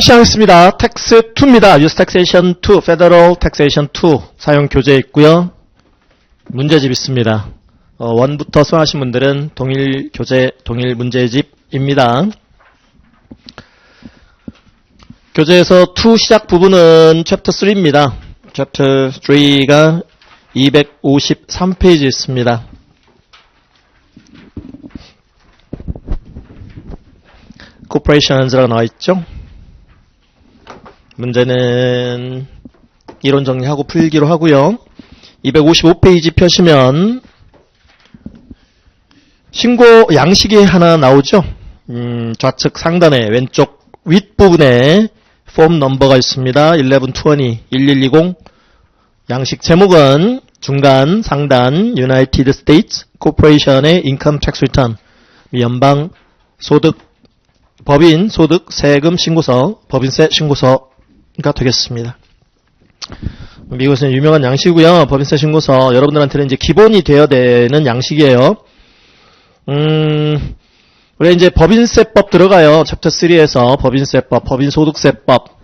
시작하겠습니다. 텍스 2입니다. US Taxation 2, Federal Taxation 2 사용 교재 있고요. 문제집 있습니다. 1부터 수강하신 분들은 동일 교재, 동일 문제집입니다. 교재에서 2 시작 부분은 챕터 3입니다. 챕터 3가 253페이지 있습니다. Corporations라고 나와 있죠. 문제는 이론 정리하고 풀기로 하고요. 255페이지 펴시면 신고 양식이 하나 나오죠. 좌측 상단에 왼쪽 윗부분에 폼 넘버가 있습니다. 1120, 1120 양식 제목은 중간, 상단 United States Corporation의 Income Tax Return 연방 소득, 법인 소득 세금 신고서, 법인세 신고서가 되겠습니다. 미국에서는 유명한 양식이고요. 법인세 신고서 여러분들한테는 이제 기본이 되어야 되는 양식이에요. 우리 이제 법인세법 들어가요. 챕터 3에서 법인세법, 법인소득세법.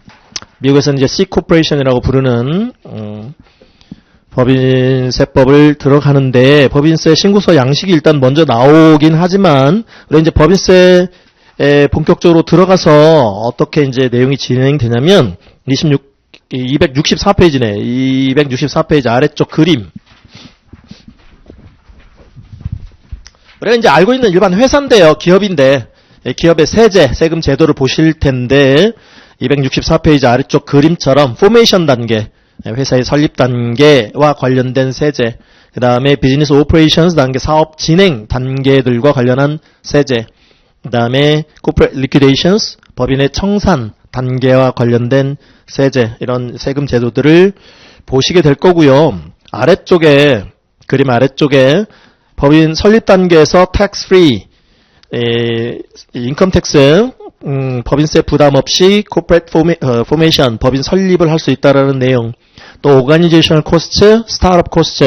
미국에서는 이제 C 코퍼레이션이라고 부르는 법인세법을 들어가는데 법인세 신고서 양식이 일단 먼저 나오긴 하지만 우리 이제 법인세 본격적으로 들어가서 어떻게 이제 내용이 진행되냐면 264페이지네. 264페이지 아래쪽 그림. 우리가 이제 알고 있는 일반 회사인데요. 기업인데 기업의 세제, 세금 제도를 보실 텐데 264페이지 아래쪽 그림처럼 포메이션 단계, 회사의 설립 단계와 관련된 세제, 그 다음에 비즈니스 오퍼레이션스 단계, 사업 진행 단계들과 관련한 세제, 그 다음에 corporate liquidations, 법인의 청산 단계와 관련된 세제, 이런 세금 제도들을 보시게 될 거고요. 아래쪽에, 그림 아래쪽에 법인 설립 단계에서 tax free, income tax, 법인세 부담 없이 corporate formation, 법인 설립을 할 수 있다라는 내용, 또 organizational cost, startup cost,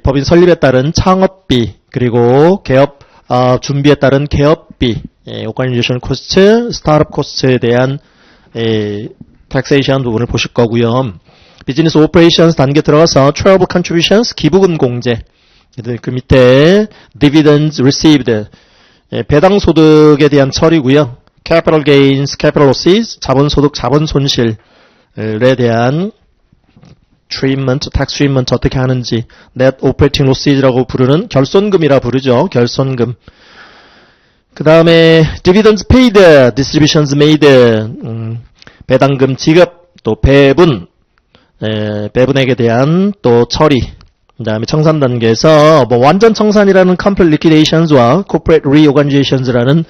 법인 설립에 따른 창업비, 그리고 개업 준비에 따른 개업비, organizational cost, startup cost에 대한 taxation 부분을 보실 거고요. business operations 단계 들어가서 charitable contributions, 기부금 공제, 그 밑에 dividends received, 배당 소득에 대한 처리고요. capital gains, capital losses, 자본 소득, 자본 손실에 대한 treatment, tax treatment 어떻게 하는지, net operating losses라고 부르는 결손금이라 부르죠. 결손금. 그 다음에 dividends paid, distributions made, 배당금 지급, 또 배분, 배분액에 대한 또 처리. 그 다음에 청산 단계에서 뭐 완전 청산이라는 complete liquidations와 corporate reorganizations라는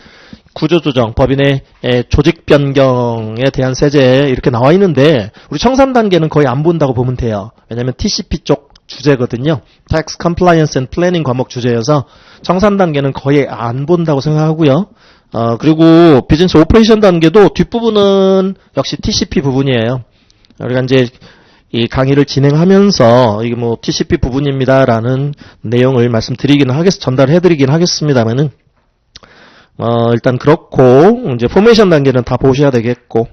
구조조정, 법인의 조직 변경에 대한 세제 이렇게 나와 있는데 우리 청산 단계는 거의 안 본다고 보면 돼요. 왜냐하면 TCP 쪽 주제거든요. Tax Compliance and Planning 과목 주제여서 청산 단계는 거의 안 본다고 생각하고요. 그리고 비즈니스 오퍼레이션 단계도 뒷부분은 역시 TCP 부분이에요. 우리가 이제 이 강의를 진행하면서 이게 뭐 TCP 부분입니다라는 내용을 전달해드리긴 하겠습니다만은 일단 그렇고 이제 포메이션 단계는 다 보셔야 되겠고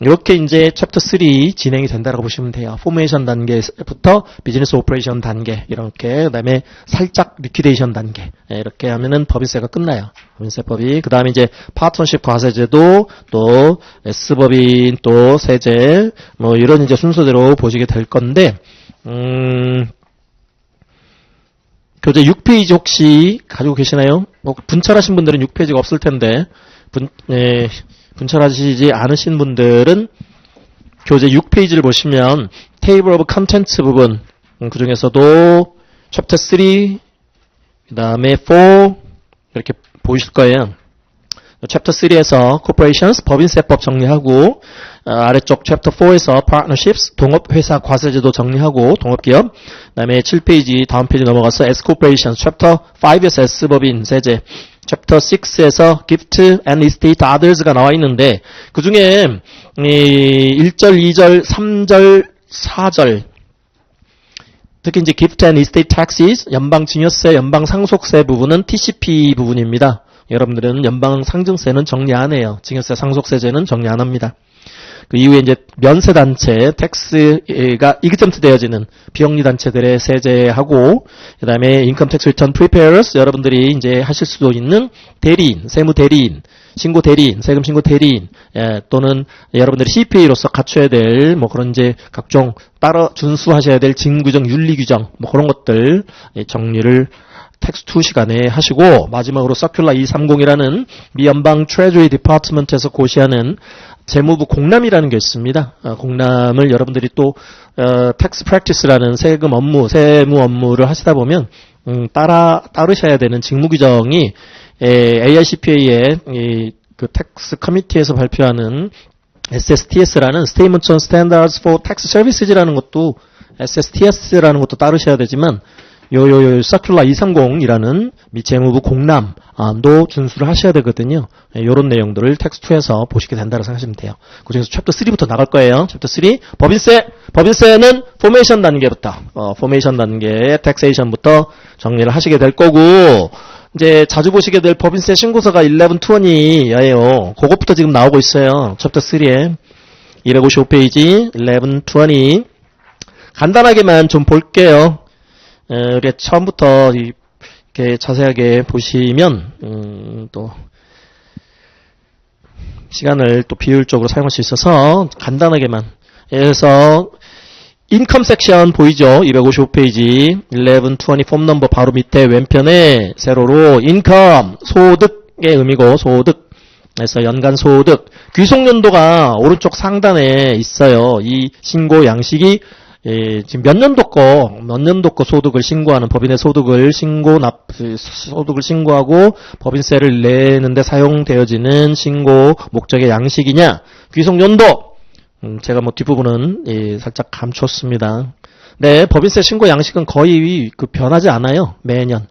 이렇게 이제 챕터 3 진행이 된다라고 보시면 돼요. 포메이션 단계부터 비즈니스 오퍼레이션 단계 이렇게 그다음에 살짝 리퀴데이션 단계 이렇게 하면은 법인세가 끝나요. 법인세법이 그다음에 이제 파트너십 과세제도 또 S법인 또 세제 뭐 이런 이제 순서대로 보시게 될 건데 교재 6페이지 혹시 가지고 계시나요? 뭐 분철하신 분들은 6페이지가 없을 텐데 분철하시지 않으신 분들은 교재 6페이지를 보시면 Table of Contents 부분 그 중에서도 Chapter 3 그 다음에 4 이렇게 보이실 거예요. Chapter 3에서 Corporations 법인세법 정리하고 아래쪽 Chapter 4에서 Partnerships 동업회사 과세제도 정리하고 동업기업 그 다음에 7페이지 다음 페이지 넘어가서 S Corporations Chapter 5에서 S법인 세제 챕터 6에서 Gift and Estate Others가 나와 있는데 그 중에 1절, 2절, 3절, 4절 특히 이제 Gift and Estate Taxes 연방 증여세, 연방 상속세 부분은 TCP 부분입니다. 여러분들은 연방 상증세는 정리 안 해요. 증여세 상속세제는 정리 안 합니다. 그 이후에 이제 면세단체, 텍스가 exempt 되어지는 비영리 단체들의 세제하고, 그 다음에 인컴 텍스 리턴 프리페어스, 여러분들이 이제 하실 수도 있는 대리인, 세무 대리인, 신고 대리인, 세금 신고 대리인, 또는 여러분들이 CPA로서 갖춰야 될 뭐 그런 이제 각종 따라 준수하셔야 될 징구정, 윤리 규정, 뭐 그런 것들 정리를 텍스2 시간에 하시고, 마지막으로 서큘라 230이라는 미 연방 트레저리 디파트먼트에서 고시하는 재무부 공람이라는 게 있습니다. 공람을 여러분들이 또 텍스 프랙티스라는 세금 업무, 세무 업무를 하시다 보면 따르셔야 되는 직무 규정이 AICPA의 그 텍스 커미티에서 발표하는 SSTS라는 Statements on Standards for Tax Services라는 것도 SSTS라는 것도 따르셔야 되지만 서큘라 230이라는 미 재무부 공람도 준수를 하셔야 되거든요. 이런 내용들을 텍스트2에서 보시게 된다고 생각하시면 돼요. 그중에서 챕터 3부터 나갈 거예요. 챕터 3 법인세는 포메이션 단계부터 포메이션 단계의 텍세이션부터 정리를 하시게 될 거고, 이제 자주 보시게 될 법인세 신고서가 1120예요. 그것부터 지금 나오고 있어요. 챕터 3에 255페이지 1120 간단하게만 좀 볼게요. 우리 처음부터 이렇게 자세하게 보시면 또 시간을 또 비효율적으로 사용할 수 있어서 간단하게만. 그래서 인컴 섹션 보이죠? 255페이지 1120 폼 넘버 바로 밑에 왼편에 세로로 인컴, 소득의 의미고 소득. 그래서 연간 소득. 귀속연도가 오른쪽 상단에 있어요. 이 신고 양식이 지금 몇 년도 거 소득을 신고하는 법인의 소득을 소득을 신고하고 법인세를 내는데 사용되어지는 신고 목적의 양식이냐? 귀속연도. 제가 뭐 뒷부분은 살짝 감췄습니다. 네, 법인세 신고 양식은 거의 변하지 않아요. 매년.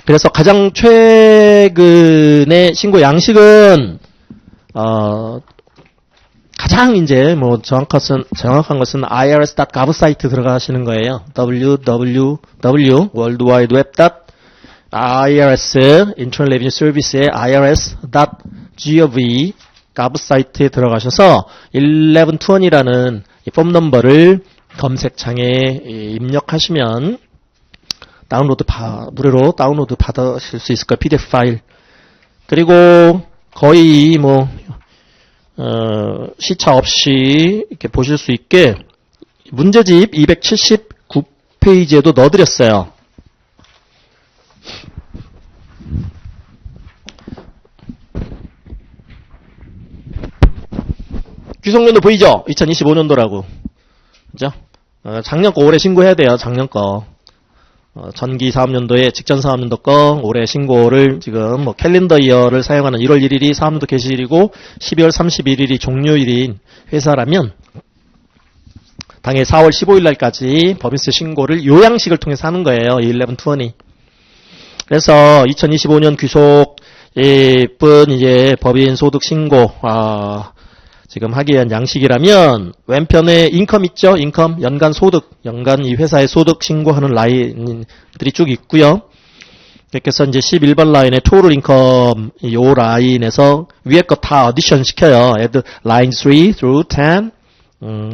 그래서 가장 최근의 신고 양식은 가장 이제 뭐 정확한 것은 irs.gov 사이트 들어가시는 거예요. www world wide web irs Internal Revenue Service의 irs.gov 사이트에 들어가셔서 1120이라는 폼 넘버를 검색창에 입력하시면 무료로 다운로드 받으실 수 있을 거예요. PDF 파일. 그리고 거의 뭐 시차 없이 이렇게 보실 수 있게 문제집 279페이지에도 넣어드렸어요. 귀속연도 보이죠? 2025년도라고. 그죠? 작년 거 올해 신고해야 돼요. 작년 거. 전기 사업연도에 직전 사업연도 거 올해 신고를 지금 뭐 캘린더 이어를 사용하는 1월 1일이 사업연도 개시일이고 12월 31일이 종료일인 회사라면 당해 4월 15일 날까지 법인세 신고를 요양식을 통해서 하는 거예요. 1120. 그래서 2025년 귀속분 이제 법인 소득 신고 지금 하기 위한 양식이라면 왼편에 인컴 있죠? 인컴, 연간 소득, 연간 이 회사의 소득 신고하는 라인들이 쭉 있고요. 그래서 이제 11번 라인에 토tal 인컴 요 라인에서 위에 거 다 어디션 시켜요. add line 3 through 10,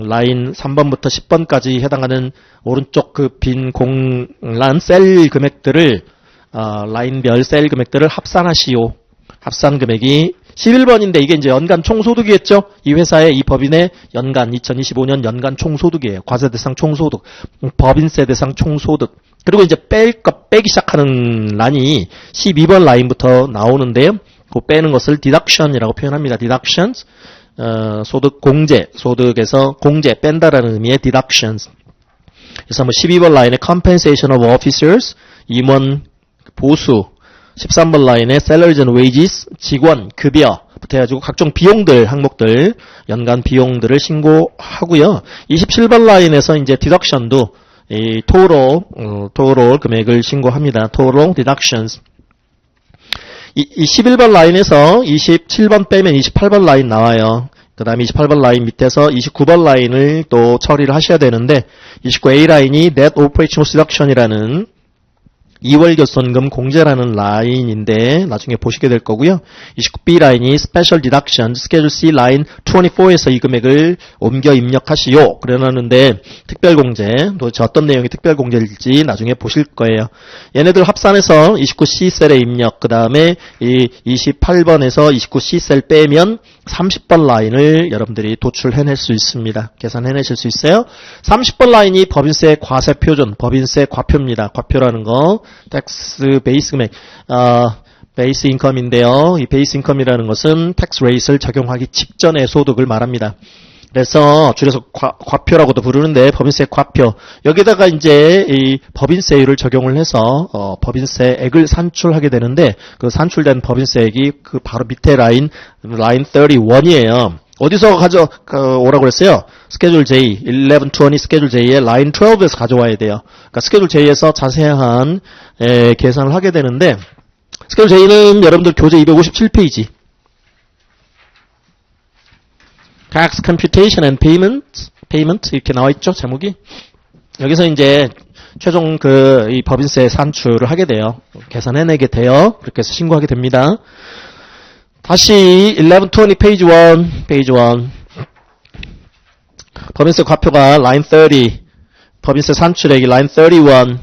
라인 3번부터 10번까지 해당하는 오른쪽 그 빈 공란 셀 금액들을 라인별 셀 금액들을 합산하시오. 합산 금액이 11번인데 이게 이제 연간 총소득이겠죠? 이 회사의 이 법인의 연간 2025년 연간 총소득이에요. 과세 대상 총소득, 법인세 대상 총소득. 그리고 이제 빼기 시작하는 란이 12번 라인부터 나오는데요. 그 빼는 것을 deduction이라고 표현합니다. deductions, 소득 공제, 소득에서 공제 뺀다라는 의미의 deductions. 그래서 뭐 12번 라인의 compensation of officers, 임원 보수, 13번 라인에 salaries and wages, 직원, 급여부터 해가지고 각종 비용들, 항목들, 연간 비용들을 신고하고요. 27번 라인에서 이제 deduction도 이 total 금액을 신고합니다. total deductions. 이 11번 라인에서 27번 빼면 28번 라인 나와요. 그 다음에 28번 라인 밑에서 29번 라인을 또 처리를 하셔야 되는데 29A 라인이 net operating loss deduction이라는 2월 결손금 공제라는 라인인데 나중에 보시게 될 거고요. 29B 라인이 Special Deduction, Schedule C 라인 24에서 이 금액을 옮겨 입력하시오. 그러는데 특별공제, 도대체 어떤 내용이 특별공제일지 나중에 보실 거예요. 얘네들 합산해서 29C 셀에 입력, 그 다음에 이 28번에서 29C 셀 빼면 30번 라인을 여러분들이 도출해낼 수 있습니다. 계산해내실 수 있어요. 30번 라인이 법인세 과세 표준, 법인세 과표입니다. 과표라는 거, 텍스 베이스 금액, 베이스 인컴인데요. 이 베이스 인컴이라는 것은 텍스 레이트를 적용하기 직전의 소득을 말합니다. 그래서 줄여서 과표라고도 부르는데 법인세 과표, 여기다가 이제 이 법인세율을 적용을 해서 법인세액을 산출하게 되는데 그 산출된 법인세액이 그 바로 밑에 라인 31이에요. 어디서 오라고 그랬어요? 스케줄 J, 1120 스케줄 J의 라인 12에서 가져와야 돼요. 그러니까 스케줄 J에서 자세한 계산을 하게 되는데, 스케줄 J는 여러분들 교재 257페이지. Tax Computation and Payment 이렇게 나와 있죠, 제목이. 여기서 이제 최종 이 법인세 산출을 하게 돼요. 계산해내게 돼요. 그렇게 해서 신고하게 됩니다. 다시 1120 페이지 1 법인세 과표가 라인 30, 법인세 산출액이 라인 31,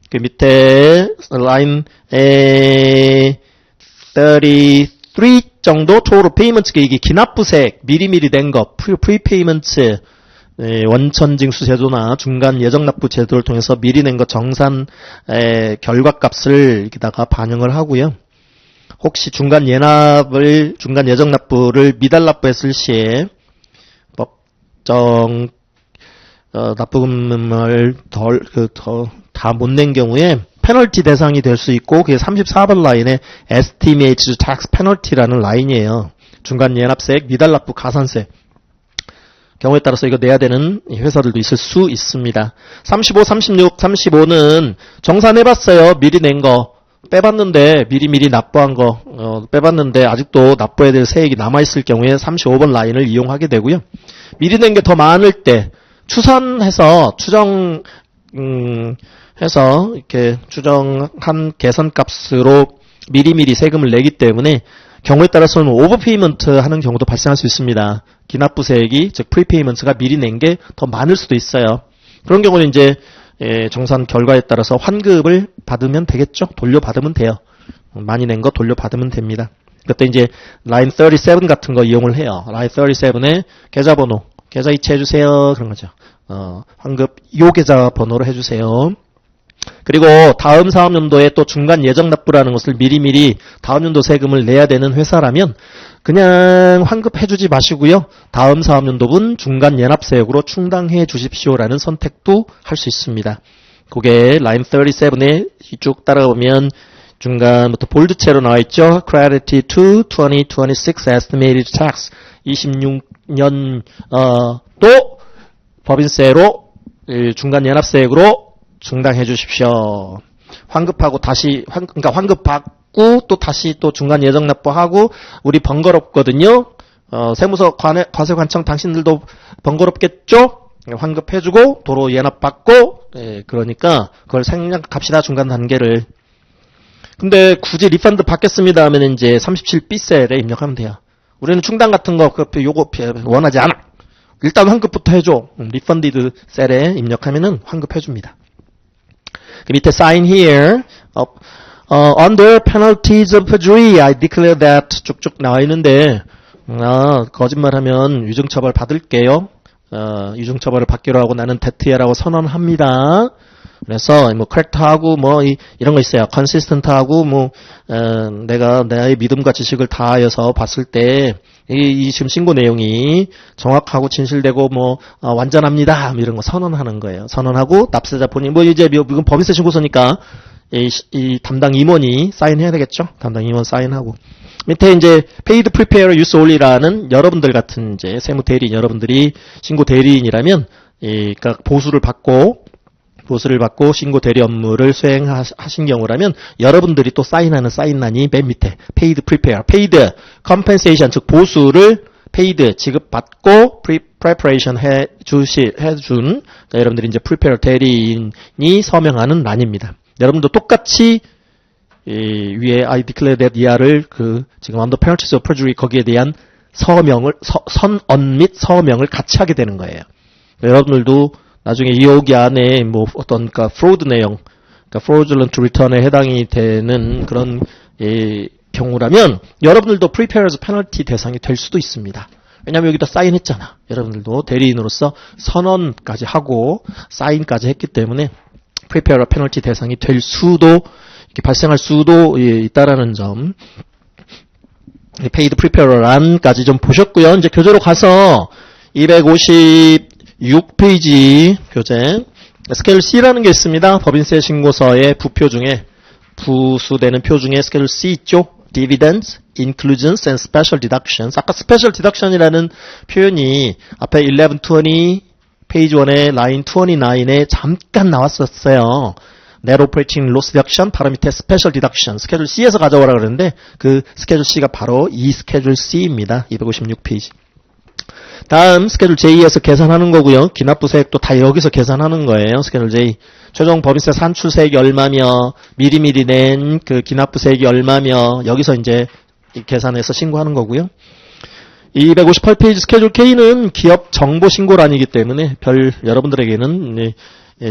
그 밑에 라인 33 정도 total payments, 이게 기납부세액 미리미리 된 거, 프리페이먼트, 원천징수 제도나 중간 예정납부 제도를 통해서 미리 낸 거 정산 결과값을 여기다가 반영을 하고요. 혹시 중간 예정납부를 미달납부했을 시에 법정 납부금을 다 못 낸 경우에 페널티 대상이 될 수 있고, 그게 34번 라인에 Estimated Tax Penalty라는 라인이에요. 중간 예납세액, 미달납부 가산세. 경우에 따라서 이거 내야 되는 회사들도 있을 수 있습니다. 35, 36, 35는 정산해봤어요. 미리 낸 거. 빼봤는데, 미리 납부한 거, 빼봤는데, 아직도 납부해야 될 세액이 남아있을 경우에 35번 라인을 이용하게 되고요. 미리 낸 게 더 많을 때, 추산해서, 해서, 이렇게 추정한 계산값으로 미리미리 세금을 내기 때문에, 경우에 따라서는 오버페이먼트 하는 경우도 발생할 수 있습니다. 기납부세액이, 즉, 프리페이먼트가 미리 낸 게 더 많을 수도 있어요. 그런 경우는 이제, 정산 결과에 따라서 환급을 받으면 되겠죠? 돌려받으면 돼요. 많이 낸 거 돌려받으면 됩니다. 그때 이제 라인 37 같은 거 이용을 해요. 라인 37에 계좌번호, 계좌 이체해주세요. 그런 거죠. 환급 요 계좌번호로 해주세요. 그리고 다음 사업연도에 또 중간 예정납부라는 것을 미리미리 다음 연도 세금을 내야 되는 회사라면 그냥 환급해주지 마시고요. 다음 사업연도분 중간 예납세액으로 충당해 주십시오라는 선택도 할 수 있습니다. 그게 라인 37에 쭉 따라오면 중간부터 볼드체로 나와 있죠. Credit to 2026 Estimated Tax 26년 또 법인세로 중간 예납세액으로 충당해 주십시오. 환급하고 다시 그러니까 환급 받고 또 다시 또 중간 예정 납부하고 우리 번거롭거든요. 세무서 과세관청 당신들도 번거롭겠죠? 환급해주고 도로 예납 받고 그러니까 그걸 생략합시다 중간 단계를. 근데 굳이 리펀드 받겠습니다 하면 이제 37B 셀에 입력하면 돼요. 우리는 충당 같은 거 요거 원하지 않아. 일단 환급부터 해줘. 리펀디드 셀에 입력하면은 환급해줍니다. 그 밑에 sign here. Under penalties of perjury, I declare that 쭉쭉 나와 있는데 거짓말하면 위증처벌 받을게요. 위증처벌을 받기로 하고 나는 대트해라고 선언합니다. 그래서 뭐 correct하고 뭐 이런 거 있어요. consistent하고 뭐 내가 나의 믿음과 지식을 다하여서 봤을 때 이 지금 신고 내용이 정확하고 진실되고 뭐 완전합니다. 이런 거 선언하는 거예요. 선언하고 납세자 본인 뭐 이제 이건 법인세 신고서니까 이 담당 임원이 사인해야 되겠죠. 담당 임원 사인하고 밑에 이제 paid preparer use only라는 여러분들 같은 이제 세무 대리인 여러분들이 신고 대리인이라면 그러니까 보수를 받고 신고 대리 업무를 수행하신 경우라면 여러분들이 또 사인하는 사인란이 맨 밑에 paid prepare, paid compensation 즉 보수를 paid 지급받고 preparation 해준 그러니까 여러분들이 이제 prepare 대리인이 서명하는 란입니다. 여러분도 똑같이 위에 I declare that 이하를 지금 under penalty of perjury 거기에 대한 선언 및 서명을 같이 하게 되는 거예요. 여러분들도 나중에 여기 안에 뭐 어떤 fraud 내용, fraudulent return에 해당이 되는 그런 경우라면 여러분들도 preparer's penalty 대상이 될 수도 있습니다. 왜냐하면 여기다 사인했잖아. 여러분들도 대리인으로서 선언까지 하고 사인까지 했기 때문에 preparer penalty 대상이 될 수도 이렇게 발생할 수도 있다라는 점. paid preparer란까지 좀 보셨고요. 이제 교재로 가서 256페이지 교재 스케줄 C라는 게 있습니다. 법인세 신고서의 부표 중에 부수되는 표 중에 스케줄 C 있죠. Dividends, Inclusions and Special Deductions. 아까 Special Deduction이라는 표현이 앞에 1120 페이지 1의 라인 29에 잠깐 나왔었어요. Net Operating Loss Deduction, 바로 밑에 Special Deduction, 스케줄 C에서 가져오라 그러는데 그 스케줄 C가 바로 이 스케줄 C입니다. 256페이지. 다음 스케줄 J에서 계산하는 거고요. 기납부세액도 다 여기서 계산하는 거예요. 스케줄 J. 최종 법인세 산출세액이 얼마며 미리미리 낸 그 기납부세액이 얼마며 여기서 이제 계산해서 신고하는 거고요. 258페이지 스케줄 K는 기업 정보 신고란이기 때문에 별 여러분들에게는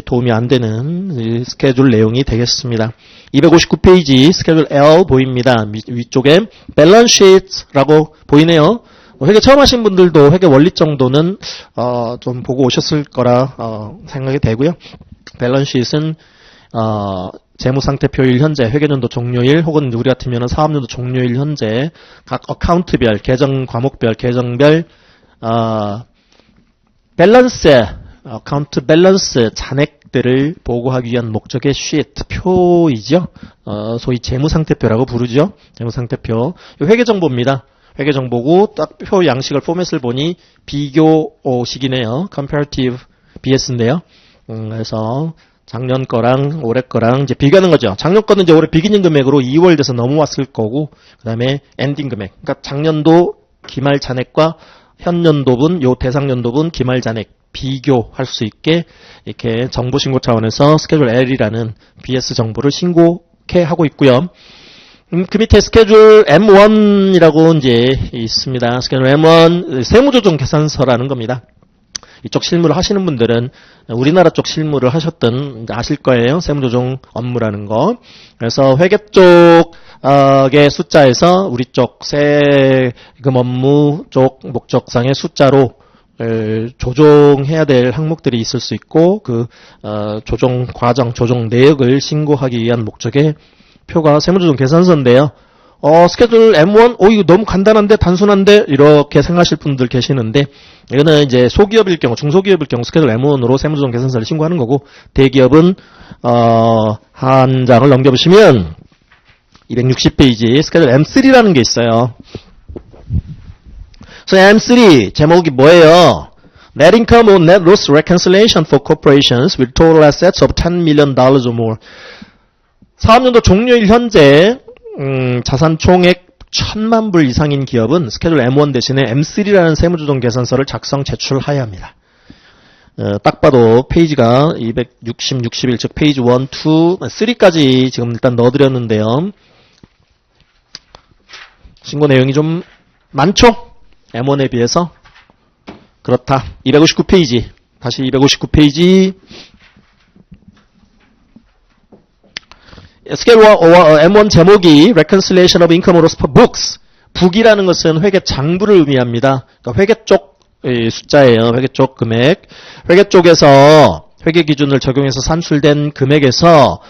도움이 안 되는 스케줄 내용이 되겠습니다. 259페이지 스케줄 L 보입니다. 위쪽에 밸런스 시트라고 보이네요. 회계 처음 하신 분들도 회계 원리 정도는 좀 보고 오셨을 거라 생각이 되고요. 밸런스 시트는 재무상태표일 현재, 회계년도 종료일 혹은 우리 같으면 사업년도 종료일 현재 각 어카운트별, 계정 과목별, 계정별 밸런스, 어카운트 밸런스 잔액들을 보고하기 위한 목적의 시트, 표이죠. 소위 재무상태표라고 부르죠. 재무상태표. 회계정보입니다. 회계정보고 딱 표 양식을 포맷을 보니 비교식이네요. comparative BS인데요. 그래서 작년 거랑 올해 거랑 이제 비교하는 거죠. 작년 거는 이제 올해 비기닝 금액으로 2월 돼서 넘어왔을 거고, 그 다음에 엔딩 금액. 그러니까 작년도 기말 잔액과 현년도분, 요 대상년도분 기말 잔액 비교할 수 있게 이렇게 정보 신고 차원에서 스케줄 L이라는 BS 정보를 신고케 하고 있고요. 그 밑에 스케줄 M1이라고 이제 있습니다. 스케줄 M1 세무조정 계산서라는 겁니다. 이쪽 실무를 하시는 분들은 우리나라 쪽 실무를 하셨던 아실 거예요. 세무조정 업무라는 거. 그래서 회계 쪽의 숫자에서 우리 쪽 세금 업무 쪽 목적상의 숫자로 조정해야 될 항목들이 있을 수 있고 그 조정 과정, 조정 내역을 신고하기 위한 목적의 표가 세무조정 계산서인데요. 스케줄 M1, 이거 너무 간단한데, 단순한데, 이렇게 생각하실 분들 계시는데, 이거는 이제 소기업일 경우, 중소기업일 경우 스케줄 M1으로 세무조정 계산서를 신고하는 거고, 대기업은, 한 장을 넘겨보시면, 260페이지, 스케줄 M3라는 게 있어요. 그래서 M3, 제목이 뭐예요? Net income or net loss reconciliation for corporations with total assets of $10 million or more. 사업년도 종료일 현재 자산 총액 1,000만 불 이상인 기업은 스케줄 M1 대신에 M3라는 세무조정 계산서를 작성 제출하여야 합니다. 딱 봐도 페이지가 260, 61, 즉 페이지 1, 2, 3까지 지금 일단 넣어드렸는데요. 신고 내용이 좀 많죠? M1에 비해서. 그렇다. 259페이지. 다시 259페이지. 스케줄 M1 제목이 Reconciliation of Income or Loss for Books. 북이라는 것은 회계 장부를 의미합니다. 그러니까 회계 쪽 숫자예요. 회계 쪽 금액. 회계 쪽에서 회계 기준을 적용해서 산출된 금액에서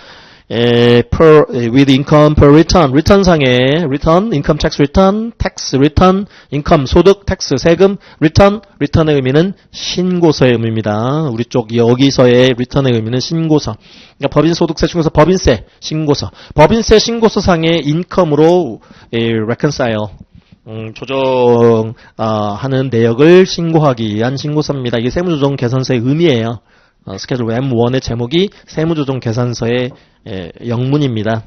with income per return, 리턴상의 return, income tax return, tax return, income 소득, tax 세금, return의 의미는 신고서의 의미입니다. 우리 쪽 여기서의 return의 의미는 신고서. 그러니까 법인소득세 중에서 법인세 신고서, 법인세 신고서상의 income으로 reconcile, 조정하는 내역을 신고하기 위한 신고서입니다. 이게 세무조정 계산서의 의미예요. 스케줄 M1의 제목이 세무조정 계산서의 영문입니다.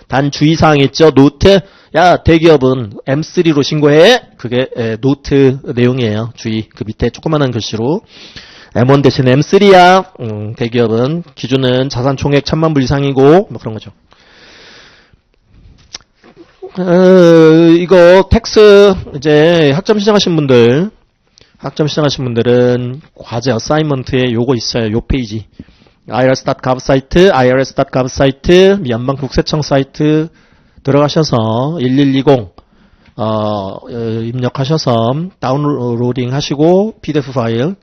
단 주의사항이 있죠. 노트. 야, 대기업은 M3로 신고해. 그게 노트 내용이에요. 주의. 그 밑에 조그만한 글씨로. M1 대신 M3야. 대기업은 기준은 자산 총액 1000만 불 이상이고 뭐 그런 거죠. 이거 텍스 이제 학점 시작하신 분들은 과제 어사이먼트에 요거 있어요. 요 페이지. irs.gov 사이트, irs.gov 사이트, 연방국세청 사이트 들어가셔서 1120 입력하셔서 다운로딩 하시고 PDF 파일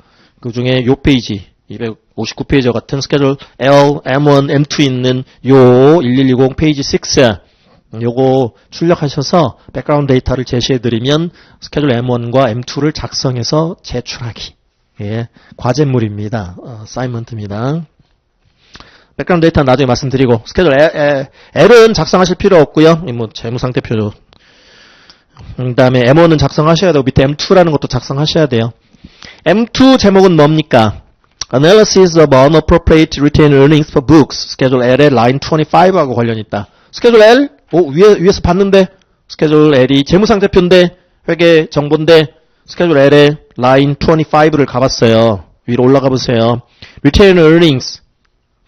그 중에 요 페이지 259페이지 같은 스케줄 L, M1, M2 있는 요 1120 페이지 6 요거 출력하셔서 백그라운드 데이터를 제시해드리면 스케줄 M1과 M2를 작성해서 제출하기. 예, 과제물입니다. 어사이먼트입니다. 백그라운드 데이터는 나중에 말씀드리고 스케줄 L은 작성하실 필요 없고요. 뭐 재무상태표죠. 그 다음에 M1은 작성하셔야 되고 밑에 M2라는 것도 작성하셔야 돼요. M2 제목은 뭡니까? Analysis of unappropriate retained earnings for books. 스케줄 L의 line 25하고 관련이 있다. 스케줄 L? 위에서 봤는데 스케줄 L이 재무상태표인데 회계 정보인데 스케줄 L의 line 25를 가봤어요. 위로 올라가 보세요. Retained earnings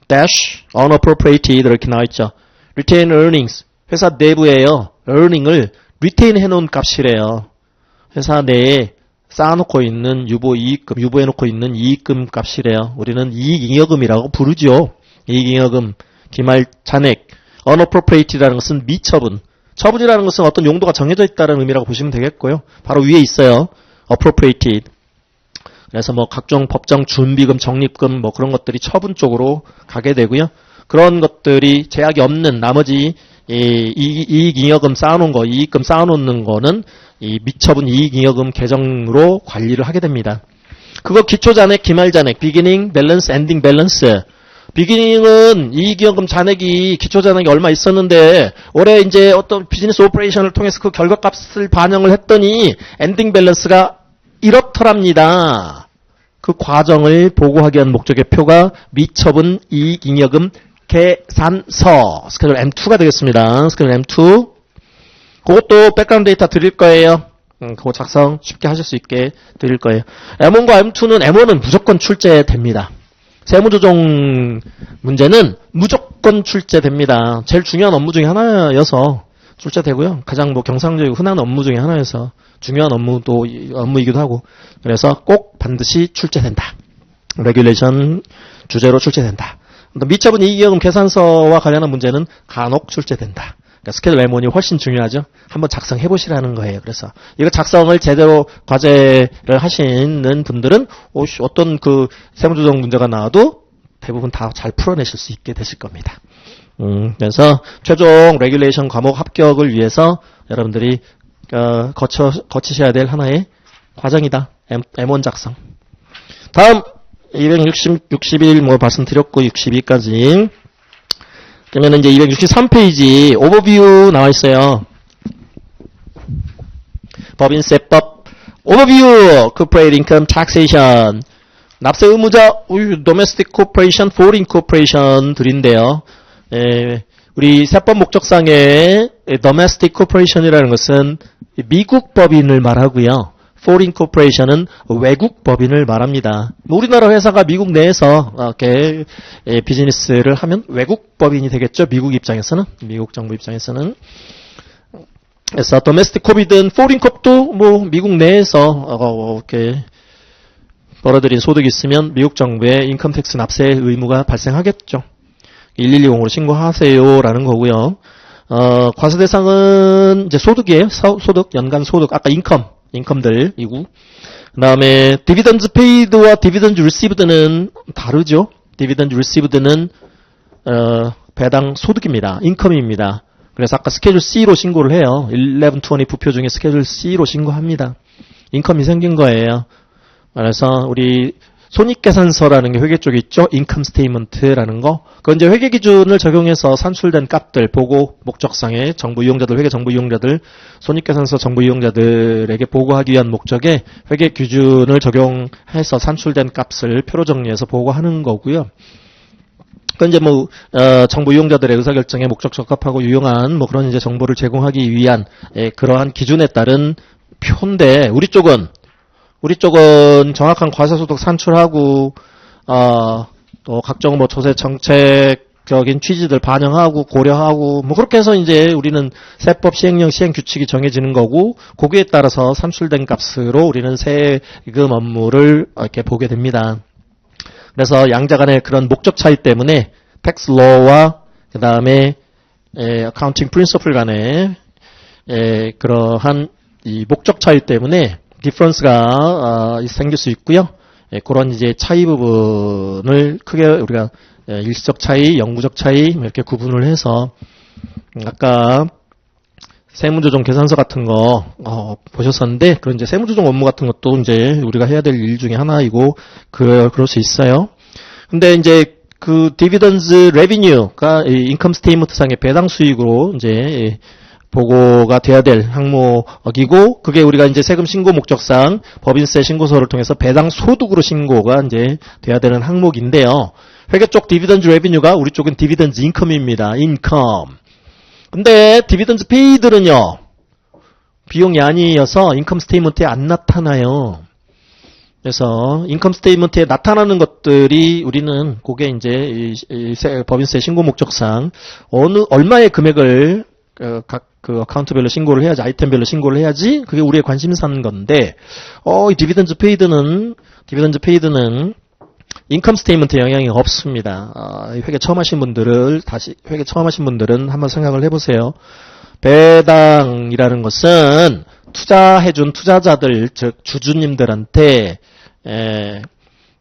dash unappropriated 이렇게 나와있죠. Retained earnings 회사 내부에요. earning을 retain 해놓은 값이래요. 회사 내에 쌓아놓고 있는 유보해놓고 있는 이익금 값이래요. 우리는 이익잉여금이라고 부르죠. 이익잉여금, 기말 잔액, unappropriated라는 것은 미처분. 처분이라는 것은 어떤 용도가 정해져 있다는 의미라고 보시면 되겠고요. 바로 위에 있어요. appropriated. 그래서 뭐 각종 법정 준비금, 적립금 뭐 그런 것들이 처분 쪽으로 가게 되고요. 그런 것들이 제약이 없는 나머지 이익잉여금 쌓아놓은 거, 이익금 쌓아놓는 거는 이 미처분 이익잉여금 계정으로 관리를 하게 됩니다. 그거 기초잔액, 기말잔액, beginning balance, ending balance. 비기닝은 이익잉여금 잔액이 기초잔액이 얼마 있었는데 올해 이제 어떤 비즈니스 오퍼레이션을 통해서 그 결과값을 반영을 했더니 엔딩 밸런스가 이렇더랍니다. 그 과정을 보고하기 위한 목적의 표가 미처분 이익잉여금 계산서 스케줄 M2가 되겠습니다. 스케줄 M2 그것도 백그라운드 데이터 드릴 거예요. 그거 작성 쉽게 하실 수 있게 드릴 거예요. M1과 M2는 M1은 무조건 출제됩니다. 세무조정 문제는 무조건 출제됩니다. 제일 중요한 업무 중에 하나여서 출제되고요. 가장 뭐 경상적이고 흔한 업무 중에 하나여서 중요한 업무이기도 하고 그래서 꼭 반드시 출제된다. 레귤레이션 주제로 출제된다. 미처분 이익잉여금 계산서와 관련한 문제는 간혹 출제된다. 그러니까 스케줄 M1이 훨씬 중요하죠. 한번 작성해 보시라는 거예요. 그래서 이거 작성을 제대로 과제를 하시는 분들은 어떤 그 세무조정 문제가 나와도 대부분 다 잘 풀어내실 수 있게 되실 겁니다. 그래서 최종 레귤레이션 과목 합격을 위해서 여러분들이 거치셔야 될 하나의 과정이다. M1 작성. 다음 261 뭐 말씀드렸고 62까지. 그러면 이제 263페이지 오버뷰 나와 있어요. 법인세법 오버뷰 corporate income taxation 납세 의무자 domestic corporation, foreign corporation 들인데요. 우리 세법 목적상의 domestic corporation이라는 것은 미국 법인을 말하고요. foreign corporation은 외국 법인을 말합니다. 우리나라 회사가 미국 내에서 이렇게 비즈니스를 하면 외국 법인이 되겠죠. 미국 입장에서는, 미국 정부 입장에서는. 그래서 domestic corp이든 foreign corp도 뭐 미국 내에서 이렇게 벌어들인 소득이 있으면 미국 정부의 인컴 텍스 납세 의무가 발생하겠죠. 1120으로 신고하세요라는 거고요. 과세 대상은 이제 소득이에요. 소득, 연간 소득. 아까 인컴들이고. 그 다음에 디비던드 페이드와 디비던드 리시브드는 다르죠. 디비던드 리시브드는 배당 소득입니다. 인컴입니다. 그래서 아까 스케줄 C로 신고를 해요. 1120 부표 중에 스케줄 C로 신고합니다. 인컴이 생긴 거예요. 그래서 우리 손익계산서라는 게 회계 쪽에 있죠. 인컴 스테이먼트라는 거. 그건 이제 회계 기준을 적용해서 산출된 값들 보고 목적상의 정부 이용자들, 회계 정부 이용자들, 손익계산서 정부 이용자들에게 보고하기 위한 목적에 회계 기준을 적용해서 산출된 값을 표로 정리해서 보고하는 거고요. 그건 이제 뭐 정부 이용자들의 의사결정에 목적 적합하고 유용한 뭐 그런 이제 정보를 제공하기 위한 그러한 기준에 따른 표인데 우리 쪽은 우리 쪽은 정확한 과세소득 산출하고, 또 각종 뭐 조세 정책적인 취지들 반영하고 고려하고 뭐 그렇게 해서 이제 우리는 세법 시행령 시행 규칙이 정해지는 거고 거기에 따라서 산출된 값으로 우리는 세금 업무를 이렇게 보게 됩니다. 그래서 양자 간의 그런 목적 차이 때문에 텍스 로와 그 다음에 어카운팅 프린서플 간의 그러한 이 목적 차이 때문에 디퍼런스가 생길 수 있고요. 그런 이제 차이 부분을 크게 우리가 일시적 차이, 영구적 차이 이렇게 구분을 해서 아까 세무조정 계산서 같은 거 보셨었는데 그런 이제 세무조정 업무 같은 것도 이제 우리가 해야 될 일 중에 하나이고 그럴 수 있어요. 근데 이제 그 디비던즈 레비뉴가 인컴 스테이트먼트 상의 배당 수익으로 이제 보고가 돼야 될 항목이고 그게 우리가 이제 세금 신고 목적상 법인세 신고서를 통해서 배당 소득으로 신고가 이제 돼야 되는 항목인데요. 회계 쪽 디비던즈 레비뉴가 우리 쪽은 디비던즈 인컴입니다. 인컴. 근데 디비던즈 페이들은요. 비용이 아니어서 인컴 스테이트먼트에 안 나타나요. 그래서 인컴 스테이트먼트에 나타나는 것들이 우리는 그게 이제 법인세 신고 목적상 얼마의 금액을 각 그 어카운트별로 신고를 해야지, 아이템별로 신고를 해야지, 그게 우리의 관심사인 건데, 이 디비던즈 페이드는 인컴 스테이트먼트에 영향이 없습니다. 회계 처음 하신 분들은 한번 생각을 해보세요. 배당이라는 것은 투자해준 투자자들, 즉, 주주님들한테,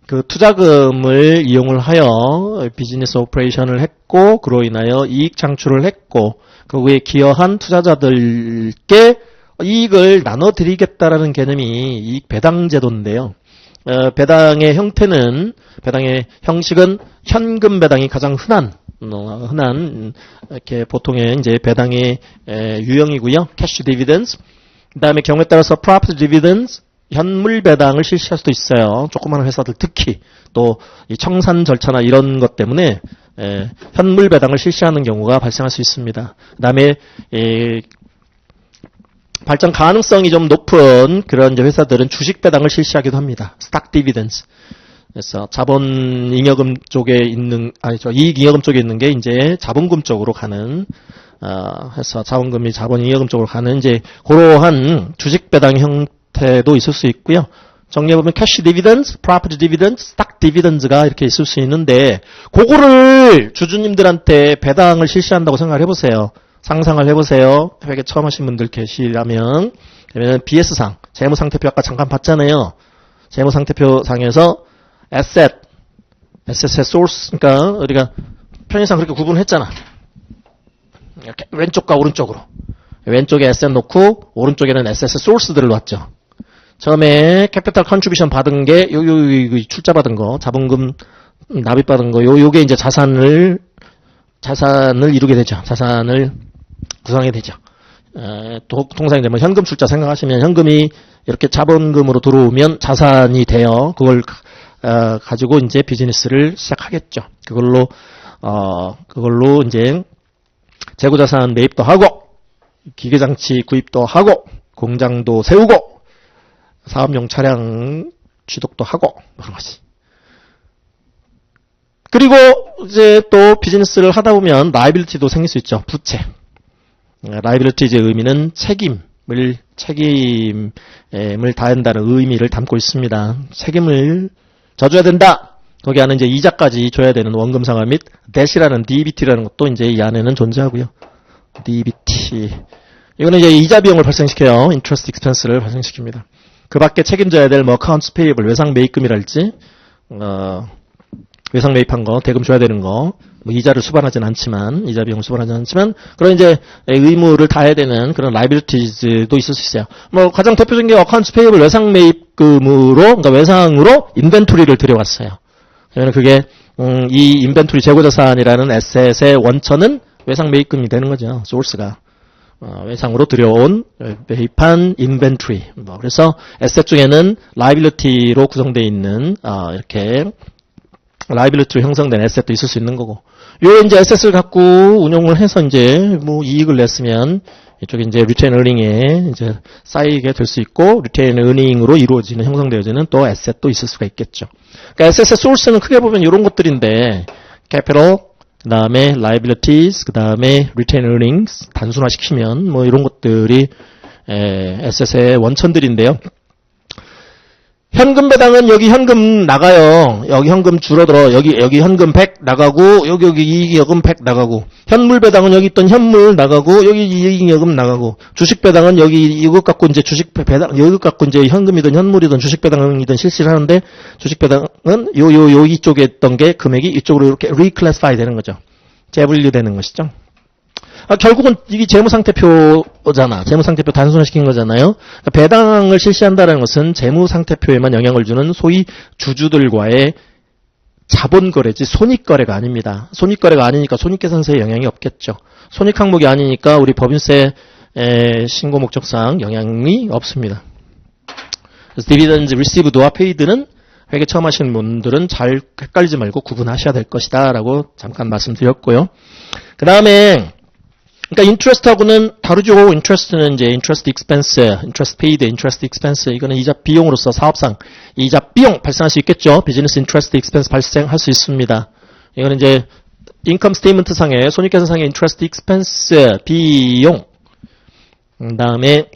그 투자금을 이용을 하여 비즈니스 오퍼레이션을 했고, 그로 인하여 이익 창출을 했고, 그 외에 기여한 투자자들께 이익을 나눠드리겠다라는 개념이 이익 배당 제도인데요. 배당의 형식은 현금 배당이 가장 흔한 이렇게 보통의 이제 배당의 유형이고요. 캐시 디비던스. 그다음에 경우에 따라서 프로퍼티 디비던스, 현물 배당을 실시할 수도 있어요. 조그마한 회사들 특히 또 이 청산 절차나 이런 것 때문에 현물 배당을 실시하는 경우가 발생할 수 있습니다. 그다음에 발전 가능성이 좀 높은 그런 이제 회사들은 주식 배당을 실시하기도 합니다. 스탁 디비던스. 그래서 자본 잉여금 쪽에 있는 이익 잉여금 쪽에 있는 게 이제 자본금 쪽으로 가는 해서 자본금이 자본 잉여금 쪽으로 가는 이제 그러한 주식 배당 형태도 있을 수 있고요. 정리해보면 캐시 디비던스, 프로퍼티 디비던스, 스탁 디비던스가 이렇게 있을 수 있는데 그거를 주주님들한테 배당을 실시한다고 생각을 해보세요. 상상을 해보세요. 회계 처음 하신 분들 계시라면 그러면 BS상, 재무상태표 아까 잠깐 봤잖아요. 재무상태표상에서 에셋의 소스, 그러니까 우리가 편의상 그렇게 구분을 했잖아. 이렇게 왼쪽과 오른쪽으로. 왼쪽에 에셋 놓고 오른쪽에는 에셋의 소스들을 놨죠. 처음에 캐피탈 컨트리뷰션 받은 게 요 출자 받은 거, 자본금 납입 받은 거, 요게 이제 자산을 이루게 되죠. 자산을 구성하게 되죠. 통상에 되면 현금 출자 생각하시면 현금이 이렇게 자본금으로 들어오면 자산이 돼요. 그걸 가지고 이제 비즈니스를 시작하겠죠. 그걸로 이제 재고자산 매입도 하고 기계장치 구입도 하고 공장도 세우고 사업용 차량 취득도 하고 그런 거지. 그리고 이제 또 비즈니스를 하다 보면 라이빌리티도 생길 수 있죠. 부채. 라이빌리티의 의미는 책임을 다한다는 의미를 담고 있습니다. 책임을 져줘야 된다. 거기 안에 이제 이자까지 줘야 되는 원금 상환 및 debt이라는 DBT라는 것도 이제 이 안에는 존재하고요. DBT. 이거는 이제 이자 비용을 발생시켜요. interest expense를 발생시킵니다. 그 밖에 책임져야 될 뭐 accounts payable, 외상 매입금이랄지, 외상 매입한 거, 대금 줘야 되는 거, 뭐 이자를 수반하진 않지만, 이자 비용을 수반하진 않지만, 그런 이제 의무를 다해야 되는 그런 liabilities도 있을 수 있어요. 뭐 가장 대표적인 게 accounts payable 외상 매입금으로, 그러니까 외상으로 인벤토리를 들여왔어요. 그러면 그게 이 인벤토리 재고자산이라는 에셋의 원천은 외상 매입금이 되는 거죠. 소스가. 외상으로 들여온 매입한 인벤토리. 그래서 에셋 중에는 라이빌리티로 구성되어 있는 이렇게 라이빌리티로 형성된 에셋도 있을 수 있는 거고. 요 이제 에셋을 갖고 운용을 해서 이제 뭐 이익을 냈으면 이쪽에 이제 리테인 어닝에 이제 쌓이게 될 수 있고, 리테인 어닝으로 이루어지는, 형성되어지는 또 에셋도 있을 수가 있겠죠. 그러니까 에셋의 소스는 크게 보면 이런 것들인데, capital, 그 다음에 liabilities, 그 다음에 retain earnings, 단순화시키면 뭐 이런 것들이 에셋의 원천들인데요. 현금 배당은 여기 현금 나가요. 여기 현금 줄어들어. 여기 현금 100 나가고, 여기 이익여금 100 나가고, 현물 배당은 여기 있던 현물 나가고, 여기 이익여금 나가고, 주식 배당은 여기 이것 갖고 이제 주식 배당, 이것 갖고 이제 현금이든 현물이든 주식 배당이든 실시를 하는데, 주식 배당은 여기 쪽에 있던 게 금액이 이쪽으로 이렇게 reclassify 되는 거죠. 재분류 되는 것이죠. 결국은 이게 재무상태표잖아. 재무상태표 단순화시킨 거잖아요. 그러니까 배당을 실시한다는 것은 재무상태표에만 영향을 주는 소위 주주들과의 자본거래지 손익거래가 아닙니다. 손익거래가 아니니까 손익계산서에 영향이 없겠죠. 손익항목이 아니니까 우리 법인세 신고 목적상 영향이 없습니다. 그래서 dividends received와 paid는 회계 처음 하시는 분들은 잘 헷갈리지 말고 구분하셔야 될 것이다 라고 잠깐 말씀드렸고요. 그 다음에 그러니까 interest하고는 다르죠. interest는 이제 interest expense, interest paid, interest expense. 이거는 이자 비용으로서 사업상 이자 비용 발생할 수 있겠죠. business interest expense 발생할 수 있습니다. 이거는 이제 income statement 상의 손익계산상의 interest expense 비용. 그다음에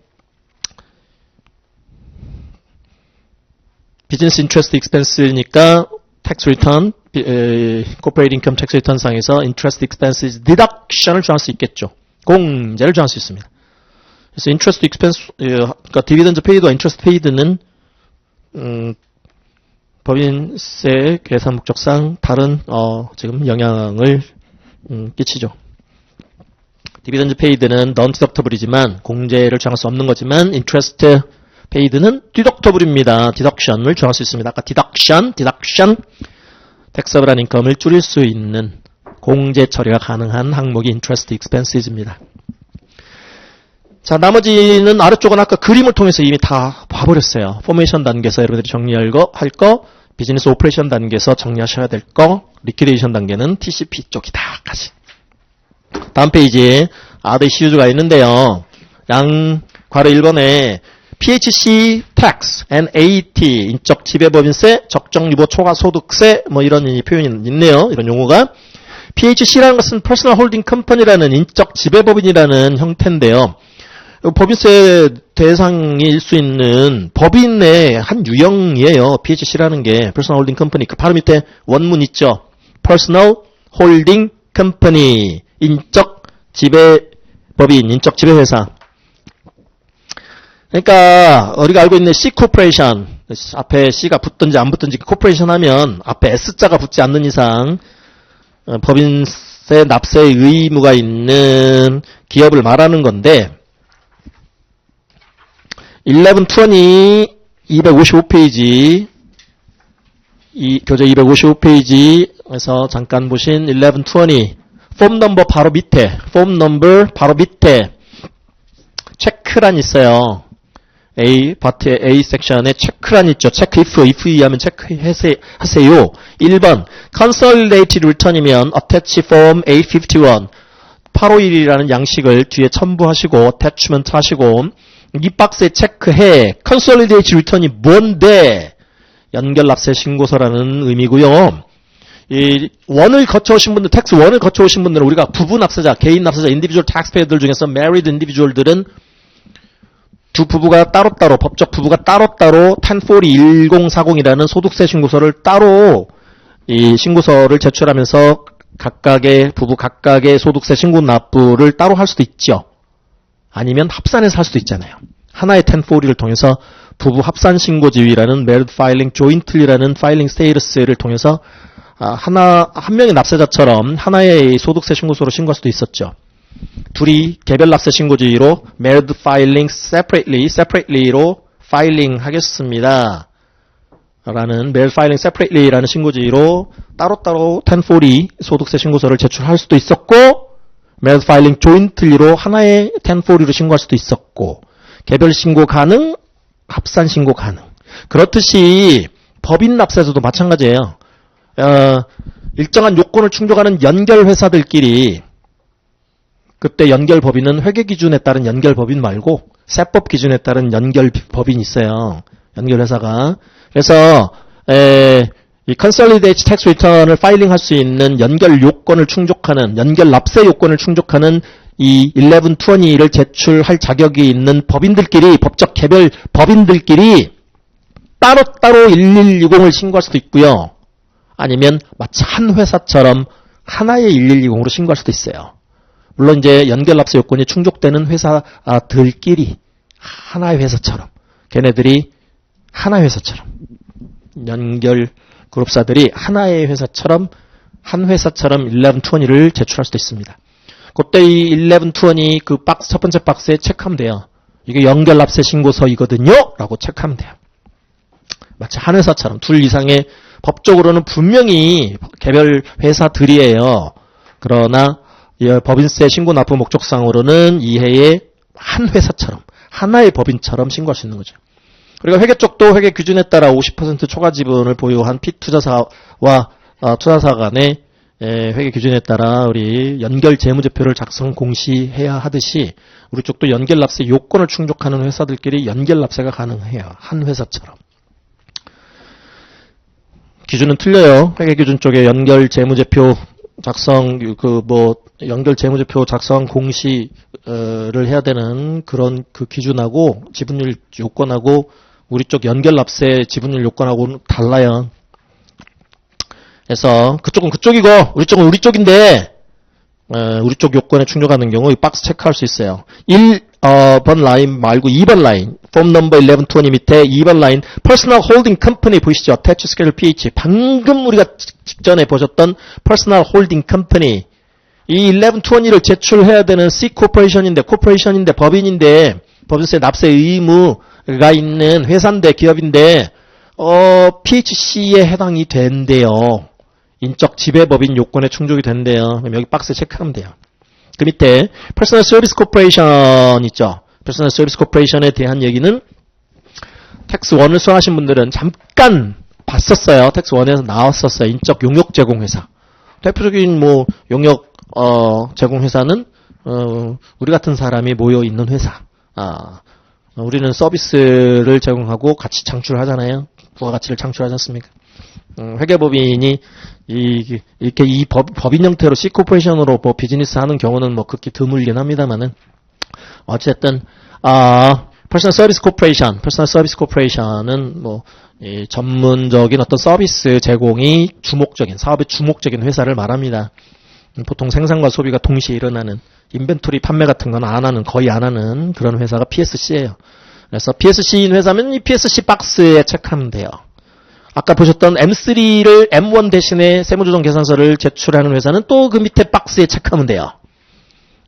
business interest expense니까 tax return, corporate income tax return 상에서 interest expenses deduction을 정할 수 있겠죠. 공제를 정할 수 있습니다. 그래서 interest expense, 그러니까 dividend paid와 interest paid는 법인세 계산 목적상 다른 지금 영향을 끼치죠. dividend paid는 non-deductible이지만 공제를 정할 수 없는 거지만 interest paid는 deductible입니다. deduction을 정할 수 있습니다. 아까 deduction, taxable income을 줄일 수 있는 공제 처리가 가능한 항목이 interest expenses입니다. 자, 나머지는 아래쪽은 아까 그림을 통해서 이미 다 봐버렸어요. 포메이션 단계에서 여러분들이 정리할 거, 비즈니스 오퍼레이션 단계에서 정리하셔야 될 거, 리퀴데이션 단계는 TCP 쪽이다까지. 다음 페이지에 other issues가 있는데요. 괄호 1번에 PHC tax and AT 인적 지배법인세, 적정유보 초과소득세 뭐 이런 표현이 있네요. 이런 용어가. PHC라는 것은 Personal Holding Company라는 인적 지배법인이라는 형태인데요. 법인세 대상일 수 있는 법인의 한 유형이에요. PHC라는 게 Personal Holding Company. 그 바로 밑에 원문 있죠. Personal Holding Company. 인적 지배법인, 인적 지배회사. 그러니까 우리가 알고 있는 C Corporation. 앞에 C가 붙든지 안 붙든지 Corporation 하면 앞에 S자가 붙지 않는 이상 법인세 납세 의무가 있는 기업을 말하는 건데 1120 255페이지 교재 255페이지에서 잠깐 보신 1120 폼 넘버 바로 밑에 체크란 있어요. 파트의 A 섹션에 체크란 있죠. 체크 if 이하면 체크하세요. 1번 consolidated return이면 attach form A51 851이라는 양식을 뒤에 첨부하시고 attachment 하시고 이 박스에 체크해. consolidated return이 뭔데? 연결납세 신고서라는 의미고요. 이 원을 거쳐오신 분들, 텍스 원을 거쳐오신 분들은 우리가 부부 납세자, 개인 납세자, individual taxpayer들 중에서 married individual들은 두 부부가 따로따로, 법적 부부가 따로따로 1040, 1040이라는 소득세 신고서를 따로 이 신고서를 제출하면서 부부 각각의 소득세 신고 납부를 따로 할 수도 있죠. 아니면 합산해서 할 수도 있잖아요. 하나의 1040를 통해서 부부 합산 신고 지위라는 married filing jointly라는 filing status를 통해서 한 명의 납세자처럼 하나의 소득세 신고서로 신고할 수도 있었죠. 둘이 개별 납세 신고지로 married filing separately로 filing 하겠습니다. 라는 married filing separately라는 신고지로 따로따로 1040 소득세 신고서를 제출할 수도 있었고 married filing jointly로 하나의 1040로 신고할 수도 있었고 개별 신고 가능, 합산 신고 가능. 그렇듯이 법인 납세자도 마찬가지예요. 일정한 요건을 충족하는 연결 회사들끼리 그때 연결법인은 회계기준에 따른 연결법인 말고 세법 기준에 따른 연결법인이 있어요. 연결회사가. 그래서 이 Consolidated Tax Return을 파일링할 수 있는 연결 요건을 충족하는, 연결 납세 요건을 충족하는 이 1120를 제출할 자격이 있는 법인들끼리, 법적 개별 법인들끼리 따로따로 1120을 신고할 수도 있고요. 아니면 마치 한 회사처럼 하나의 1120으로 신고할 수도 있어요. 물론 이제 연결 납세 요건이 충족되는 회사들끼리 하나의 회사처럼, 걔네들이 하나의 회사처럼, 연결 그룹사들이 하나의 회사처럼, 한 회사처럼 1120를 제출할 수도 있습니다. 그때 이 1120 그 박스, 첫 번째 박스에 체크하면 돼요. 이게 연결 납세 신고서이거든요? 라고 체크하면 돼요. 마치 한 회사처럼 둘 이상의, 법적으로는 분명히 개별 회사들이에요. 그러나 법인세 신고 납부 목적상으로는 이해의 한 회사처럼, 하나의 법인처럼 신고할 수 있는 거죠. 그리고 회계 쪽도 회계 기준에 따라 50% 초과 지분을 보유한 피투자사와 투자사 간의 회계 기준에 따라 우리 연결 재무제표를 작성 공시해야 하듯이 우리 쪽도 연결 납세 요건을 충족하는 회사들끼리 연결 납세가 가능해요. 한 회사처럼. 기준은 틀려요. 회계 기준 쪽에 연결 재무제표 작성 연결 재무제표 작성 공시를 해야 되는 그런 그 기준하고 지분율 요건하고 우리 쪽 연결 납세 지분율 요건하고는 달라요. 그래서 그쪽은 그쪽이고 우리 쪽은 우리 쪽인데 우리 쪽 요건에 충족하는 경우 이 박스 체크할 수 있어요. 1번 라인 말고 2번 라인 폼 넘버 1120 밑에 2번 라인 퍼스널 홀딩 컴퍼니 보이시죠? Attach Schedule PH 방금 우리가 직전에 보셨던 퍼스널 홀딩 컴퍼니 이 1120를 제출해야 되는 C 코퍼레이션인데 법인인데 법인세 납세 의무가 있는 회사인데 기업인데 PHC에 해당이 된대요. 인적 지배법인 요건에 충족이 된대요. 그럼 여기 박스 체크하면 돼요. 그 밑에 Personal Service Corporation 있죠. Personal Service Corporation에 대한 얘기는 텍스 1을 수행하신 분들은 잠깐 봤었어요. 텍스 1에서 나왔었어요. 인적 용역 제공 회사. 대표적인 용역 제공 회사는 우리 같은 사람이 모여 있는 회사. 우리는 서비스를 제공하고 같이 창출하잖아요. 부가가치를 창출하지 않습니까? 회계법인이 이렇게 이 법인 형태로 C코퍼레이션으로 비즈니스 하는 경우는 극히 드물긴 합니다만은 어쨌든 Personal Service Corporation은 이 전문적인 어떤 서비스 제공이 주목적인 사업의 주목적인 회사를 말합니다. 보통 생산과 소비가 동시에 일어나는 인벤토리 판매 같은 건 거의 안 하는 그런 회사가 PSC예요. 그래서 PSC인 회사면 이 PSC 박스에 체크하면 돼요. 아까 보셨던 M3를 M1 대신에 세무조정 계산서를 제출하는 회사는 또 그 밑에 박스에 체크하면 돼요.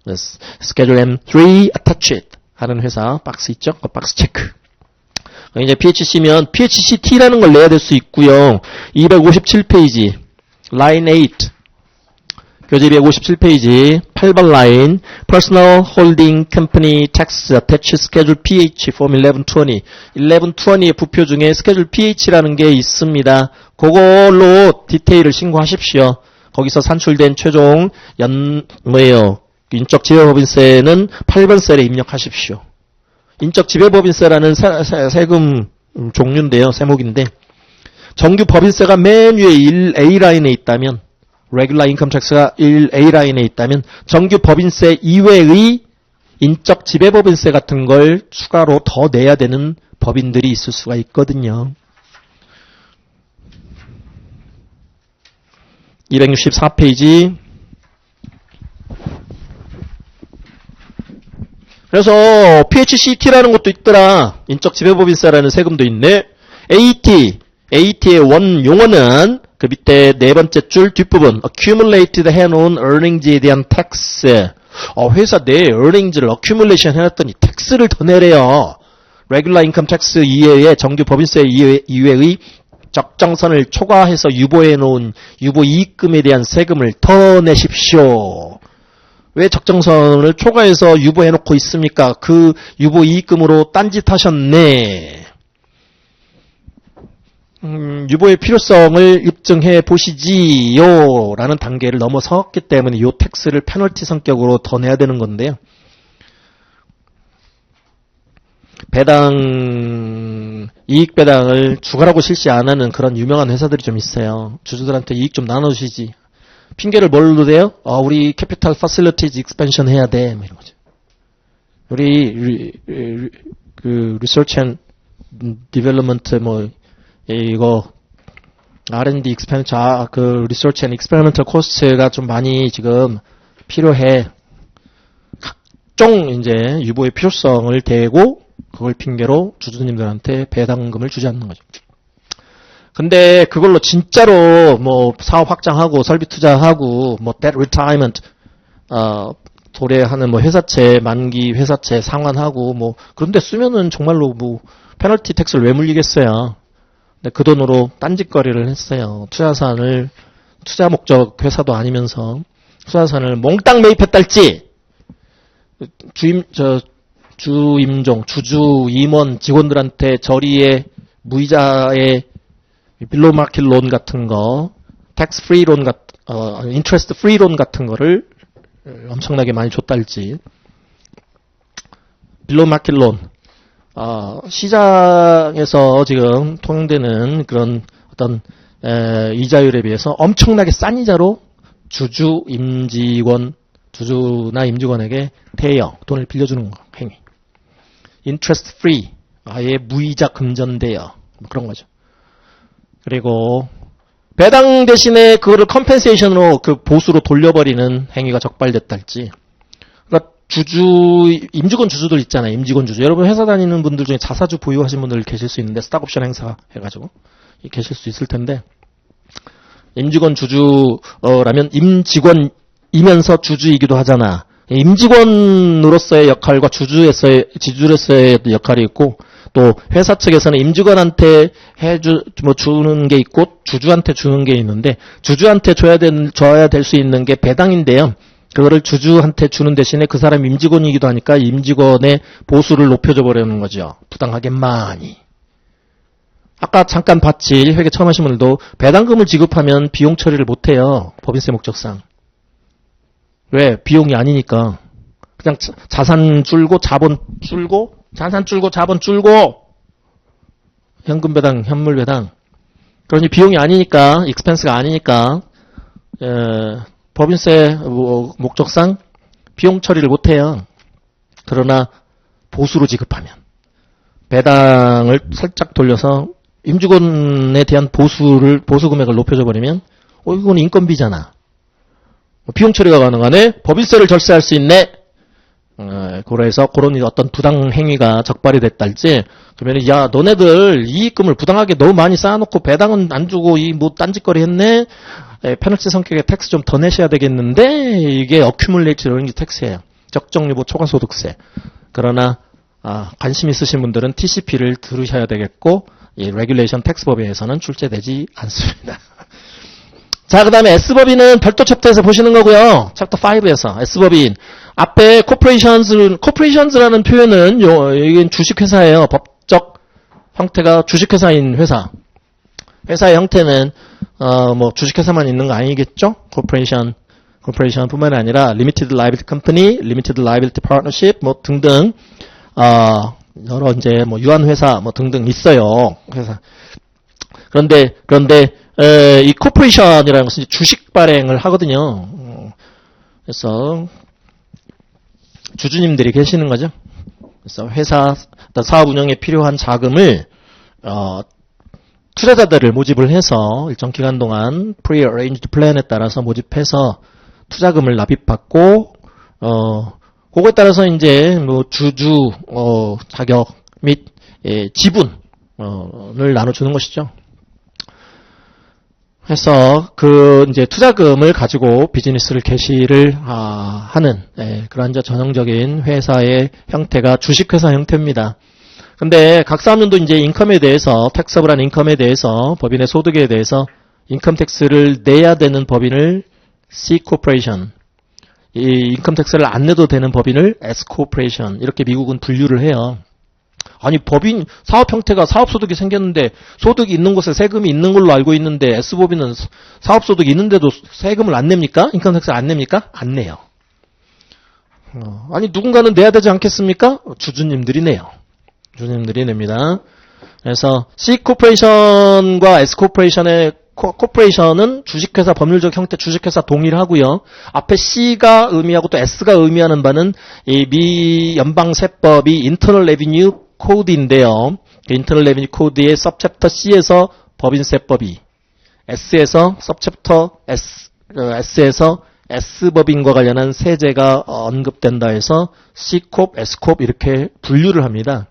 Schedule M3 Attached 하는 회사 박스 있죠? 그 박스 체크. 이제 PHC면 PHCT라는 걸 내야 될 수 있고요. 257페이지 라인 8 교재 257페이지 8번 라인 Personal Holding Company Tax Attached Schedule PH Form 1120 1120의 부표 중에 Schedule PH라는 게 있습니다. 그걸로 디테일을 신고하십시오. 거기서 산출된 최종 인적 지배법인세는 8번 셀에 입력하십시오. 인적 지배법인세라는 세금 종류인데요. 세목인데 정규 법인세가 맨 위에 1A라인에 있다면 Regular Income Tax가 1A라인에 있다면 정규 법인세 이외의 인적 지배법인세 같은 걸 추가로 더 내야 되는 법인들이 있을 수가 있거든요. 264페이지 그래서 PHCT라는 것도 있더라. 인적 지배법인세라는 세금도 있네. AT의 원 용어는 그 밑에 네 번째 줄 뒷부분 accumulated 해놓은 earnings에 대한 tax. 회사 내 earnings를 accumulation 해놨더니 텍스를 더 내래요. regular income tax 이외에 정규 법인세 이외의 적정선을 초과해서 유보해놓은 유보이익금에 대한 세금을 더 내십시오. 왜 적정선을 초과해서 유보해놓고 있습니까? 그 유보이익금으로 딴짓 하셨네. 유보의 필요성을 입증해 보시지요 라는 단계를 넘어섰기 때문에 이 텍스를 페널티 성격으로 더 내야 되는 건데요. 배당, 이익 배당을 주가라고 실시 안 하는 그런 유명한 회사들이 좀 있어요. 주주들한테 이익 좀 나눠주시지. 핑계를 뭘로 대요? 우리 캐피탈 파실리티즈 익스펜션 해야 돼. 뭐 이런 거죠. 우리 리서치 앤 디벨롭먼트 이거 R&D 익스펜처 그 리서치 앤 익스페리먼털 코스트가 좀 많이 지금 필요해. 각종 이제 유보의 필요성을 대고 그걸 핑계로 주주님들한테 배당금을 주지 않는 거죠. 근데 그걸로 진짜로 사업 확장하고 설비 투자하고 debt retirement 도래하는 회사채 만기 회사채 상환하고 그런데 쓰면은 정말로 페널티 텍스를 왜 물리겠어요. 근데 그 돈으로 딴짓거리를 했어요. 투자산을 투자 목적 회사도 아니면서 투자산을 몽땅 매입했달지 주임종, 주주, 임원, 직원들한테 저리에 무이자의 빌로우 마켓 론 같은 거, 텍스 프리 론 인트레스트 프리 론 같은 거를 엄청나게 많이 줬달지. 빌로우 마켓 론, 시장에서 지금 통용되는 그런 어떤 이자율에 비해서 엄청나게 싼 이자로 주주나 임직원에게 대여, 돈을 빌려주는 행위. interest free, 아예 무이자 금전 대여, 그런 거죠. 그리고 배당 대신에 그거를 컴펜세이션으로 그 보수로 돌려버리는 행위가 적발됐달지. 그러니까 임직원 주주들 있잖아요. 임직원 주주. 여러분 회사 다니는 분들 중에 자사주 보유하신 분들 계실 수 있는데 스탁옵션 행사 해가지고 계실 수 있을 텐데 임직원 주주라면 임직원이면서 주주이기도 하잖아. 임직원으로서의 역할과 지주로서의 역할이 있고 또 회사 측에서는 임직원한테 주는 게 있고 주주한테 주는 게 있는데 주주한테 줘야 될 수 있는 게 배당인데요. 그거를 주주한테 주는 대신에 그 사람 임직원이기도 하니까 임직원의 보수를 높여줘 버리는 거죠. 부당하게 많이. 아까 잠깐 봤지. 회계 처음 하신 분들도 배당금을 지급하면 비용 처리를 못해요. 법인세 목적상. 왜? 비용이 아니니까. 그냥 자산 줄고 자본 줄고 자산 줄고 자본 줄고 현금 배당, 현물 배당. 그러니 비용이 아니니까, 익스펜스가 아니니까 법인세 목적상 비용 처리를 못해요. 그러나 보수로 지급하면 배당을 살짝 돌려서 임직원에 대한 보수 금액을 높여줘 버리면 이건 인건비잖아. 비용 처리가 가능하네. 법인세를 절세할 수 있네. 그래서 그런 어떤 부당 행위가 적발이 됐달지. 그러면 야 너네들 이익금을 부당하게 너무 많이 쌓아놓고 배당은 안 주고 딴짓거리 했네. 페널티 성격의 텍스 좀 더 내셔야 되겠는데 이게 어큐뮬레이트 러닝 텍스예요. 적정유보 초과소득세. 그러나 관심 있으신 분들은 TCP를 들으셔야 되겠고 이 레귤레이션 텍스법에서는 출제되지 않습니다. 자, 그 다음에 S법인은 별도 챕터에서 보시는 거고요. 챕터 5에서 S법인. 앞에 corporations라는 표현은 이건 주식회사예요. 법적 형태가 주식회사인 회사. 회사의 형태는 주식회사만 있는 거 아니겠죠? corporation 뿐만 아니라 limited liability company, limited liability partnership 등등 여러 이제 유한회사 등등 있어요. 회사. 그런데 이 코퍼레이션이라는 것은 주식 발행을 하거든요. 그래서 주주님들이 계시는 거죠. 그래서 회사 사업 운영에 필요한 자금을 투자자들을 모집을 해서 일정 기간 동안 pre-arranged plan에 따라서 모집해서 투자금을 납입받고 그거에 따라서 이제 주주 자격 및 지분을 나눠주는 것이죠. 해서 이제 투자금을 가지고 비즈니스를 개시를 하는 그런 전형적인 회사의 형태가 주식회사 형태입니다. 근데 각 사업년도 이제 인컴에 대해서 텍서블한 인컴에 대해서 법인의 소득에 대해서 인컴 텍스를 내야 되는 법인을 C 코퍼레이션, 이 인컴 텍스를 안 내도 되는 법인을 S 코퍼레이션 이렇게 미국은 분류를 해요. 아니 법인 사업 형태가 사업소득이 생겼는데 소득이 있는 곳에 세금이 있는 걸로 알고 있는데 S법인은 사업소득이 있는데도 세금을 안 냅니까? 인컴택스 안 냅니까? 안 내요. 아니 누군가는 내야 되지 않겠습니까? 주주님들이 내요. 주주님들이 냅니다. 그래서 C코퍼레이션과 S코퍼레이션의 코퍼레이션은 주식회사 법률적 형태 주식회사 동일하고요. 앞에 C가 의미하고 또 S가 의미하는 바는 이 미 연방세법이 인터널 레비뉴 코드인데요. 인터널 레비뉴 코드의 서브챕터 C에서 법인세법이 S에서 서브챕터 S에서 S법인과 관련한 세제가 언급된다 해서 C콥, S콥 이렇게 분류를 합니다.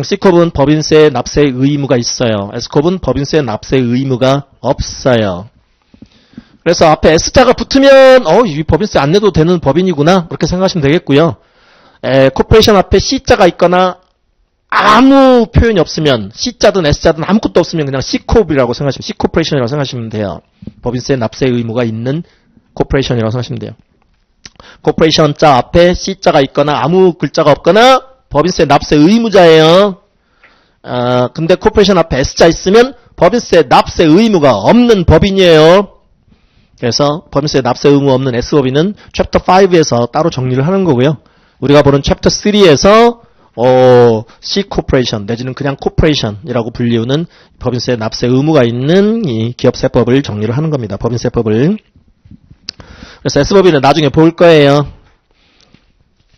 C컵은 법인세 납세 의무가 있어요. S컵은 법인세 납세 의무가 없어요. 그래서 앞에 S자가 붙으면 이 법인세 안 내도 되는 법인이구나 그렇게 생각하시면 되겠고요. 코퍼레이션 앞에 C자가 있거나 아무 표현이 없으면 C자든 S자든 아무것도 없으면 그냥 C컵이라고 생각하시면 C코퍼레이션이라고 생각하시면 돼요. 법인세 납세 의무가 있는 코퍼레이션이라고 생각하시면 돼요. 코퍼레이션 자 앞에 C자가 있거나 아무 글자가 없거나 법인세 납세 의무자예요. 근데 코퍼레이션 앞에 S자 있으면 법인세 납세 의무가 없는 법인이에요. 그래서 법인세 납세 의무 없는 S법인은 챕터 5에서 따로 정리를 하는 거고요. 우리가 보는 챕터 3에서 C 코퍼레이션 내지는 그냥 코퍼레이션이라고 불리우는 법인세 납세 의무가 있는 이 기업세법을 정리를 하는 겁니다. 법인세법을. 그래서 S법인은 나중에 볼 거예요.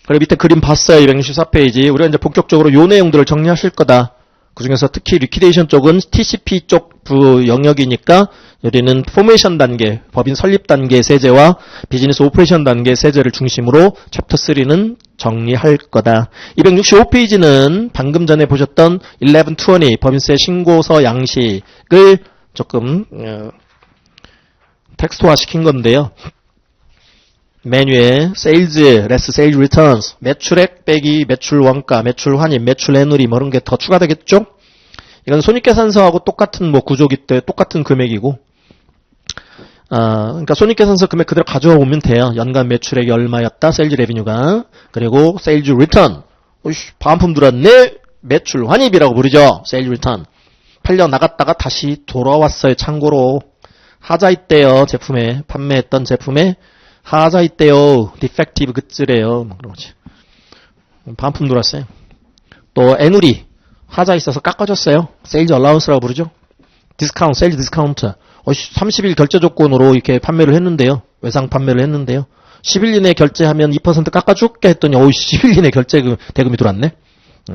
그리고 밑에 그림 봤어요. 264페이지. 우리가 이제 본격적으로 요 내용들을 정리하실 거다. 그 중에서 특히 리퀴데이션 쪽은 TCP 쪽 영역이니까 여기는 포메이션 단계, 법인 설립 단계 세제와 비즈니스 오퍼레이션 단계 세제를 중심으로 챕터 3는 정리할 거다. 265페이지는 방금 전에 보셨던 1120 법인세 신고서 양식을 조금 텍스트화 시킨 건데요. 메뉴에 sales, less sales returns, 매출액 빼기 매출 원가, 매출 환입, 매출 애누리 뭐 이런 게 더 추가되겠죠? 이건 손익계산서하고 똑같은 구조기 때문에 똑같은 금액이고, 그러니까 손익계산서 금액 그대로 가져와 오면 돼요. 연간 매출액이 얼마였다, 세일즈 레비뉴가. 그리고 세일즈 리턴. 반품 들었네? 매출 환입이라고 부르죠. 세일즈 리턴. 팔려 나갔다가 다시 돌아왔어요. 참고로. 하자 있대요. 제품에. 판매했던 제품에. 하자 있대요. 디펙티브 굿즈래요. 뭐 그런 거지. 반품 들어왔어요. 또 애누리 하자 있어서 깎아줬어요. 세일즈 얼라운스라고 부르죠. 디스카운트, 세일즈 디스카운트. 30일 결제 조건으로 이렇게 판매를 했는데요. 외상 판매를 했는데요. 10일 이내 결제하면 2% 깎아줄게 했더니 10일 이내 결제 대금이 들어왔네.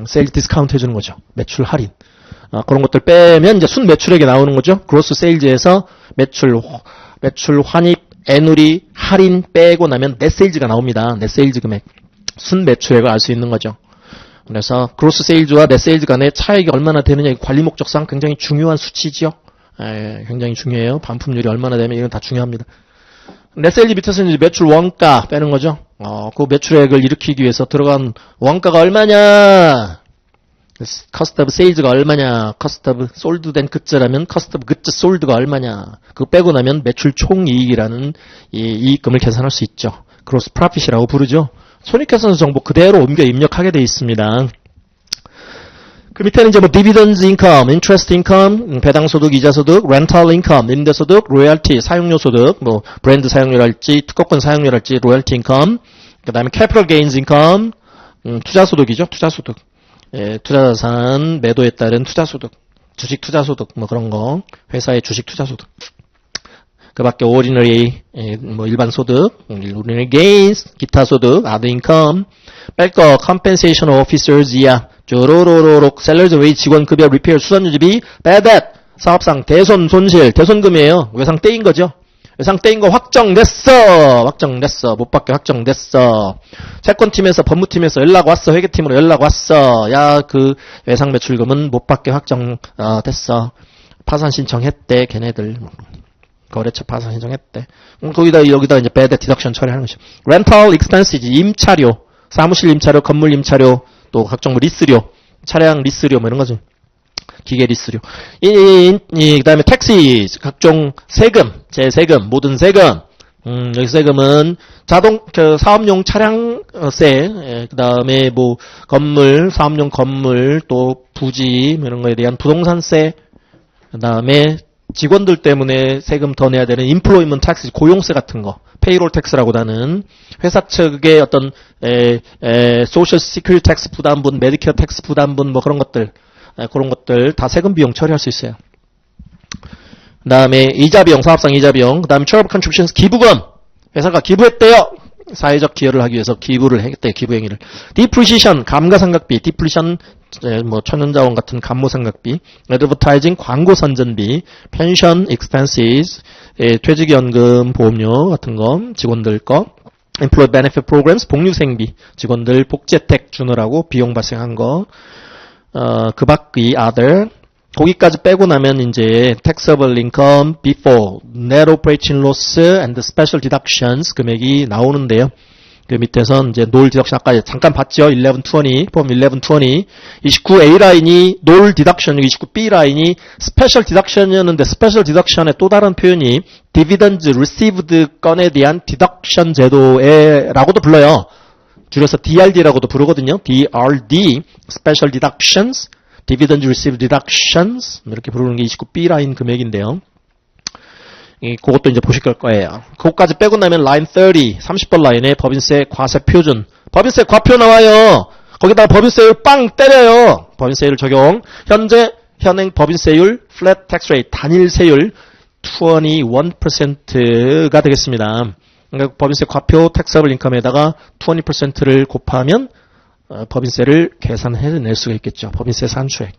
세일즈 디스카운트 해주는 거죠. 매출 할인. 그런 것들 빼면 이제 순 매출액이 나오는 거죠. 그로스 세일즈에서 매출 환입 애누리 할인 빼고 나면 넷 세일즈가 나옵니다. 넷 세일즈 금액. 순 매출액을 알 수 있는 거죠. 그래서 그로스 세일즈와 넷 세일즈 간의 차익이 얼마나 되느냐 관리 목적상 굉장히 중요한 수치지요. 굉장히 중요해요. 반품률이 얼마나 되면 이건 다 중요합니다. 넷 세일즈 밑에서는 이제 매출 원가 빼는 거죠. 그 매출액을 일으키기 위해서 들어간 원가가 얼마냐? 커스트 오브 세일즈가 얼마냐? 커스트 오브 솔드된 굿즈라면 커스트 오브 굿즈 솔드가 얼마냐? 그거 빼고 나면 매출 총이익이라는 이 이익금을 계산할 수 있죠. 그로스 프로핏이라고 부르죠. 손익계산서 정보 그대로 옮겨 입력하게 되어 있습니다. 그 밑에는 이제 뭐 디비던드 인컴, 인트레스트 인컴, 배당 소득, 이자 소득, 렌탈 인컴, 임대 소득, 로열티, 사용료 소득, 뭐 브랜드 사용료랄지 특허권 사용료랄지 로열티 인컴, 그다음에 캐피털 게인즈 인컴, 투자 소득이죠. 투자 소득. 투자자산 매도에 따른 투자소득, 주식 투자소득 뭐 그런 거, 회사의 주식 투자소득. 그 밖에 ordinary 뭐 일반 소득, ordinary gains, 기타 소득, other income, 뺄 거 compensation of officers 이하, 쪼로로로록 샐러리드 웨이 직원 급여 리페어 수선 유지비, bad debt 사업상 대손 손실 대손금이에요. 외상 떼인 거죠. 외상 떼인 거 확정됐어. 못 받게 확정됐어. 채권팀에서 법무팀에서 연락 왔어. 회계팀으로 연락 왔어. 야, 그 외상 매출금은 못 받게 확정됐어. 파산 신청했대. 걔네들 거래처 파산 신청했대. 여기다 이제 배드 디덕션 처리하는 거죠. 렌탈 익스펜스지 임차료, 사무실 임차료, 건물 임차료, 또 각종 리스료, 차량 리스료 뭐 이런 거죠. 기계 리스료. 그 다음에 택시, 각종 세금, 재세금, 모든 세금, 여기 세금은 사업용 차량세, 그 다음에 뭐 사업용 건물, 또 부지, 이런 거에 대한 부동산세, 그 다음에 직원들 때문에 세금 더 내야 되는 인플로이먼트 텍스, 고용세 같은 거, 페이롤 텍스라고 하는 회사 측의 어떤 소셜 시큐리티 텍스 부담분, 메디케어 텍스 부담분 뭐 그런 것들 다 세금 비용 처리할 수 있어요. 그 다음에 이자 비용, 사업상 이자 비용, 그 다음에 charitable contributions, 기부금. 회사가 기부했대요. 사회적 기여를 하기 위해서 기부를 했대요. 기부 행위를. depreciation, 감가상각비, depletion, 뭐 천연자원 같은 감모상각비, advertising, 광고 선전비, pension expenses, 퇴직연금, 보험료 같은 거, 직원들 거, employee benefit programs, 복리후생비, 직원들 복지혜택 주느라고 비용 발생한 거, 그 밖의 other, 거기까지 빼고 나면 이제 taxable income before net operating loss and special deductions 금액이 나오는데요. 그 밑에선 이제 노ල් 디덕션 아까 잠깐 봤죠. 1120, 폼 1120. 29A 라인이 노ල් 디덕션이고 29B 라인이 스페셜 디덕션이었는데 스페셜 디덕션의 또 다른 표현이 dividends received 건에 대한 디덕션 제도라고도 불러요. 줄여서 DRD라고도 부르거든요. DRD, special deductions. Dividend Received Deductions 이렇게 부르는 게 29B 라인 금액인데요. 그것도 이제 보실 거예요. 그것까지 빼고 나면 라인 30번 라인에 법인세 과세 표준. 법인세 과표 나와요. 거기다가 법인세율 빵 때려요. 법인세율 적용. 현행 법인세율 Flat Tax Rate 단일 세율 21%가 되겠습니다. 그러니까 법인세 과표 Taxable Income에다가 20%를 곱하면 법인세를 계산해낼 수가 있겠죠. 법인세 산출액.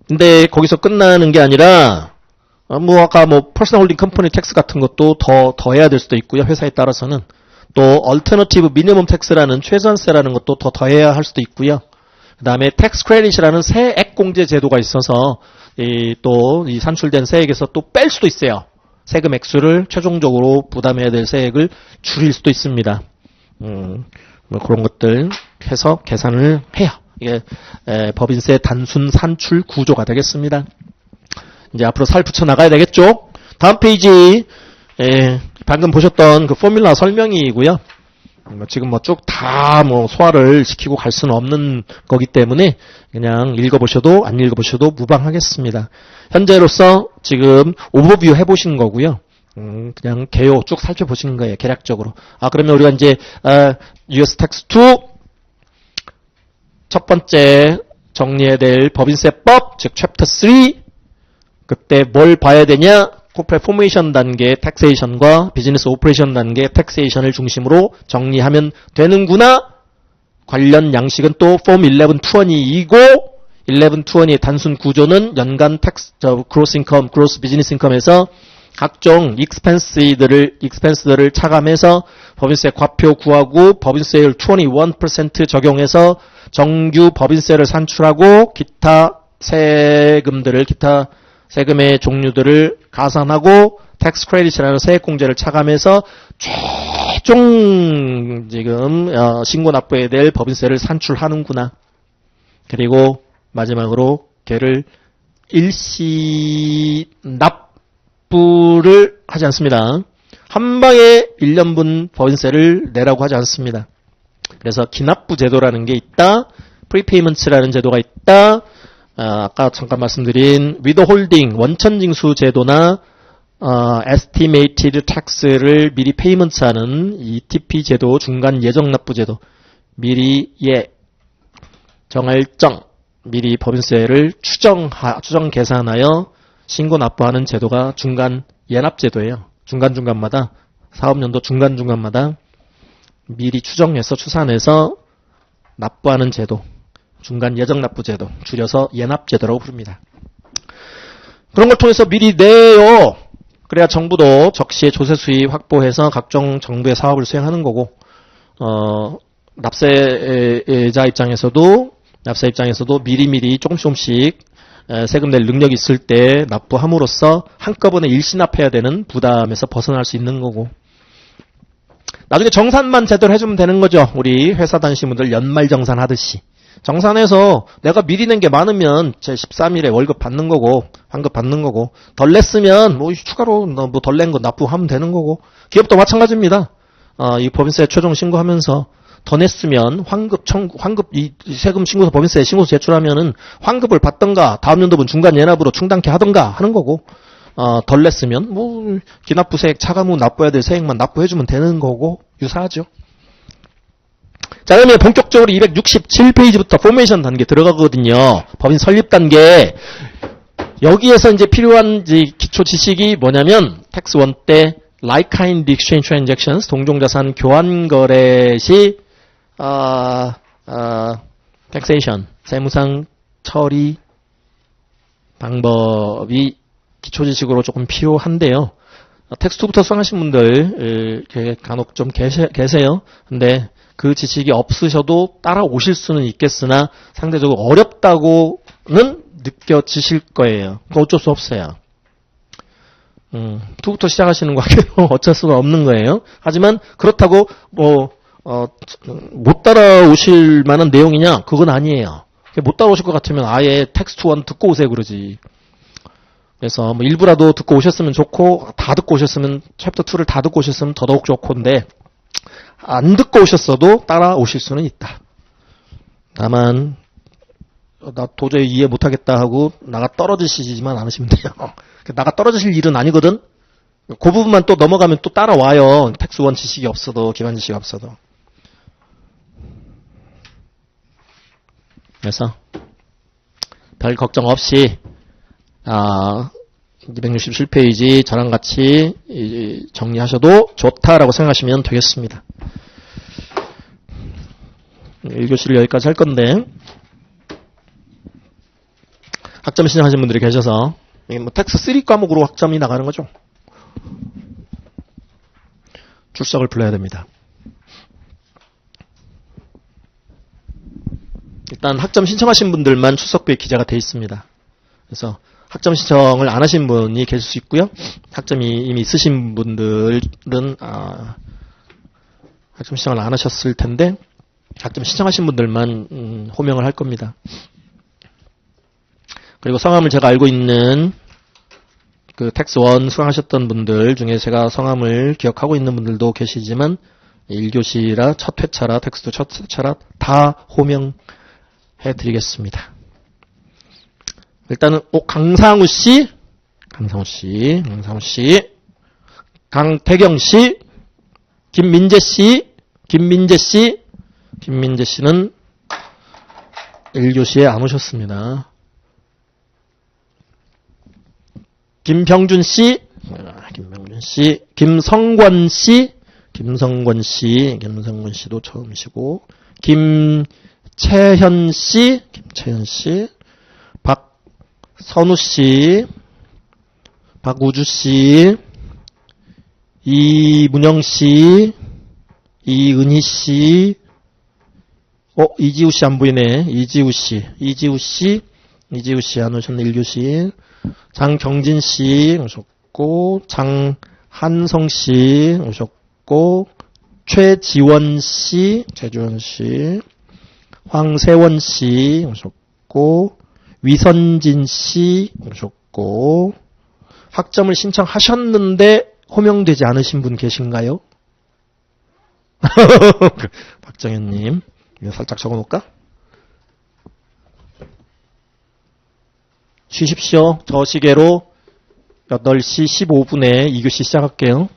근데 거기서 끝나는 게 아니라, 아까 퍼스널 홀딩 컴퍼니 텍스 같은 것도 더 해야 될 수도 있고요. 회사에 따라서는. 또, 얼터너티브 미니멈 텍스라는 최저한세라는 것도 더 해야 할 수도 있고요. 그 다음에 텍스 크레딧이라는 세액 공제 제도가 있어서, 또, 이 산출된 세액에서 또 뺄 수도 있어요. 세금 액수를 최종적으로 부담해야 될 세액을 줄일 수도 있습니다. 뭐 그런 것들 해서 계산을 해요. 이게 법인세 단순 산출 구조가 되겠습니다. 이제 앞으로 살 붙여 나가야 되겠죠. 다음 페이지 방금 보셨던 그 포뮬라 설명이고요. 지금 쭉 다 소화를 시키고 갈 수는 없는 거기 때문에 그냥 읽어보셔도 안 읽어보셔도 무방하겠습니다. 현재로서 지금 오버뷰 해보시는 거고요. 그냥 개요 쭉 살펴보시는 거예요. 개략적으로. 그러면 우리가 이제 US Tax 2 첫 번째 정리해야 될 법인세법, 즉 챕터 3 그때 뭘 봐야 되냐? 코퍼레이트 포메이션 단계 텍세이션과 비즈니스 오퍼레이션 단계 텍세이션을 중심으로 정리하면 되는구나. 관련 양식은 또 폼 1120이고 1120의 단순 구조는 연간 그로스 인컴, 그로스 비즈니스 인컴에서 각종 익스펜스들을 차감해서 법인세 과표 구하고 법인세율 21% 적용해서 정규 법인세를 산출하고 기타 세금의 종류들을 가산하고 텍스 크레딧이라는 세액 공제를 차감해서 최종 지금 신고 납부해야 될 법인세를 산출하는구나. 그리고 마지막으로 걔를 일시 납부를 하지 않습니다. 한 방에 1년분 법인세를 내라고 하지 않습니다. 그래서 기납부 제도라는 게 있다. 프리페이먼트라는 제도가 있다. 아까 잠깐 말씀드린 위더홀딩 원천징수 제도나 estimated tax를 미리 페이먼트하는 ETP 제도, 중간 예정 납부 제도, 미리 정할정, 미리 법인세를 추정 계산하여 신고 납부하는 제도가 중간 예납 제도예요. 중간중간마다 사업연도 중간중간마다 미리 추정해서 추산해서 납부하는 제도, 중간 예정 납부 제도, 줄여서 예납 제도라고 부릅니다. 그런 걸 통해서 미리 내요. 그래야 정부도 적시에 조세 수입 확보해서 각종 정부의 사업을 수행하는 거고, 납세자 입장에서도 미리미리 조금씩 세금 낼 능력이 있을 때 납부함으로써 한꺼번에 일시납해야 되는 부담에서 벗어날 수 있는 거고, 나중에 정산만 제대로 해주면 되는 거죠. 우리 회사 다니시는 분들 연말정산 하듯이. 정산해서 내가 미리 낸 게 많으면 제 13일에 월급 받는 거고, 환급 받는 거고, 덜 냈으면 뭐 추가로 뭐 덜 낸 거 납부하면 되는 거고, 기업도 마찬가지입니다. 이 법인세 최종 신고하면서 더 냈으면 환급 이 세금 신고서 법인세 신고서 제출하면은 환급을 받던가 다음 연도분 중간 예납으로 충당케 하던가 하는 거고, 덜 냈으면 뭐 기납부세액 차감후 납부해야 될 세액만 납부해주면 되는 거고 유사하죠. 자, 그러면 본격적으로 267페이지부터 포메이션 단계 들어가거든요. 법인 설립 단계. 여기에서 이제 필요한 기초 지식이 뭐냐면 텍스 1 때 like-kind exchange transactions 동종자산 교환 거래 시 taxation 세무상 처리 방법이 기초 지식으로 조금 필요한데요. 텍스 2부터 수강하신 분들 간혹 좀 계세요. 근데 그 지식이 없으셔도 따라오실 수는 있겠으나 상대적으로 어렵다고는 느껴지실 거예요. 그거 어쩔 수 없어요. 2부터 시작하시는 관계로 어쩔 수가 없는 거예요. 하지만 그렇다고 못 따라오실 만한 내용이냐? 그건 아니에요. 못 따라오실 것 같으면 아예 텍스트 1 듣고 오세요 그러지. 그래서 뭐 일부라도 듣고 오셨으면 좋고 다 듣고 오셨으면 챕터 2를 다 듣고 오셨으면 더더욱 좋고인데 안 듣고 오셨어도 따라오실 수는 있다. 다만 나 도저히 이해 못하겠다 하고 나가 떨어지시지만 않으시면 돼요. 나가 떨어지실 일은 아니거든. 그 부분만 또 넘어가면 또 따라와요. 텍스 1 지식이 없어도 기반 지식이 없어도. 그래서 별 걱정 없이 267페이지 저랑 같이 정리하셔도 좋다라고 생각하시면 되겠습니다. 1교시를 여기까지 할 건데 학점 신청하신 분들이 계셔서 뭐 텍스 3 과목으로 학점이 나가는 거죠. 출석을 불러야 됩니다. 일단 학점 신청하신 분들만 출석부에 기재가 되어 있습니다. 그래서 학점 신청을 안 하신 분이 계실 수 있고요. 학점이 이미 있으신 분들은 학점 신청을 안 하셨을 텐데 학점 신청하신 분들만 호명을 할 겁니다. 그리고 성함을 제가 알고 있는 그 텍스 1 수강하셨던 분들 중에 제가 성함을 기억하고 있는 분들도 계시지만 1교시라 첫 회차라 텍스트 첫 회차라 다 호명해드리겠습니다. 일단은 강상우 씨, 강태경 씨, 김민재 씨는 1교시에 안 오셨습니다. 김병준 씨, 김성권 씨도 처음이시고, 김채현 씨, 박선우 씨, 박우주 씨, 이문영 씨, 이은희 씨, 이지우 씨 안 보이네. 이지우 씨 안 오셨네. 1교시. 장경진 씨 오셨고, 장한성 씨 오셨고, 최지원 씨, 황세원 씨 오셨고, 위선진 씨 오셨고, 학점을 신청하셨는데 호명되지 않으신 분 계신가요? 박정현님, 이거 살짝 적어놓을까? 쉬십시오. 저 시계로 8시 15분에 2교시 시작할게요.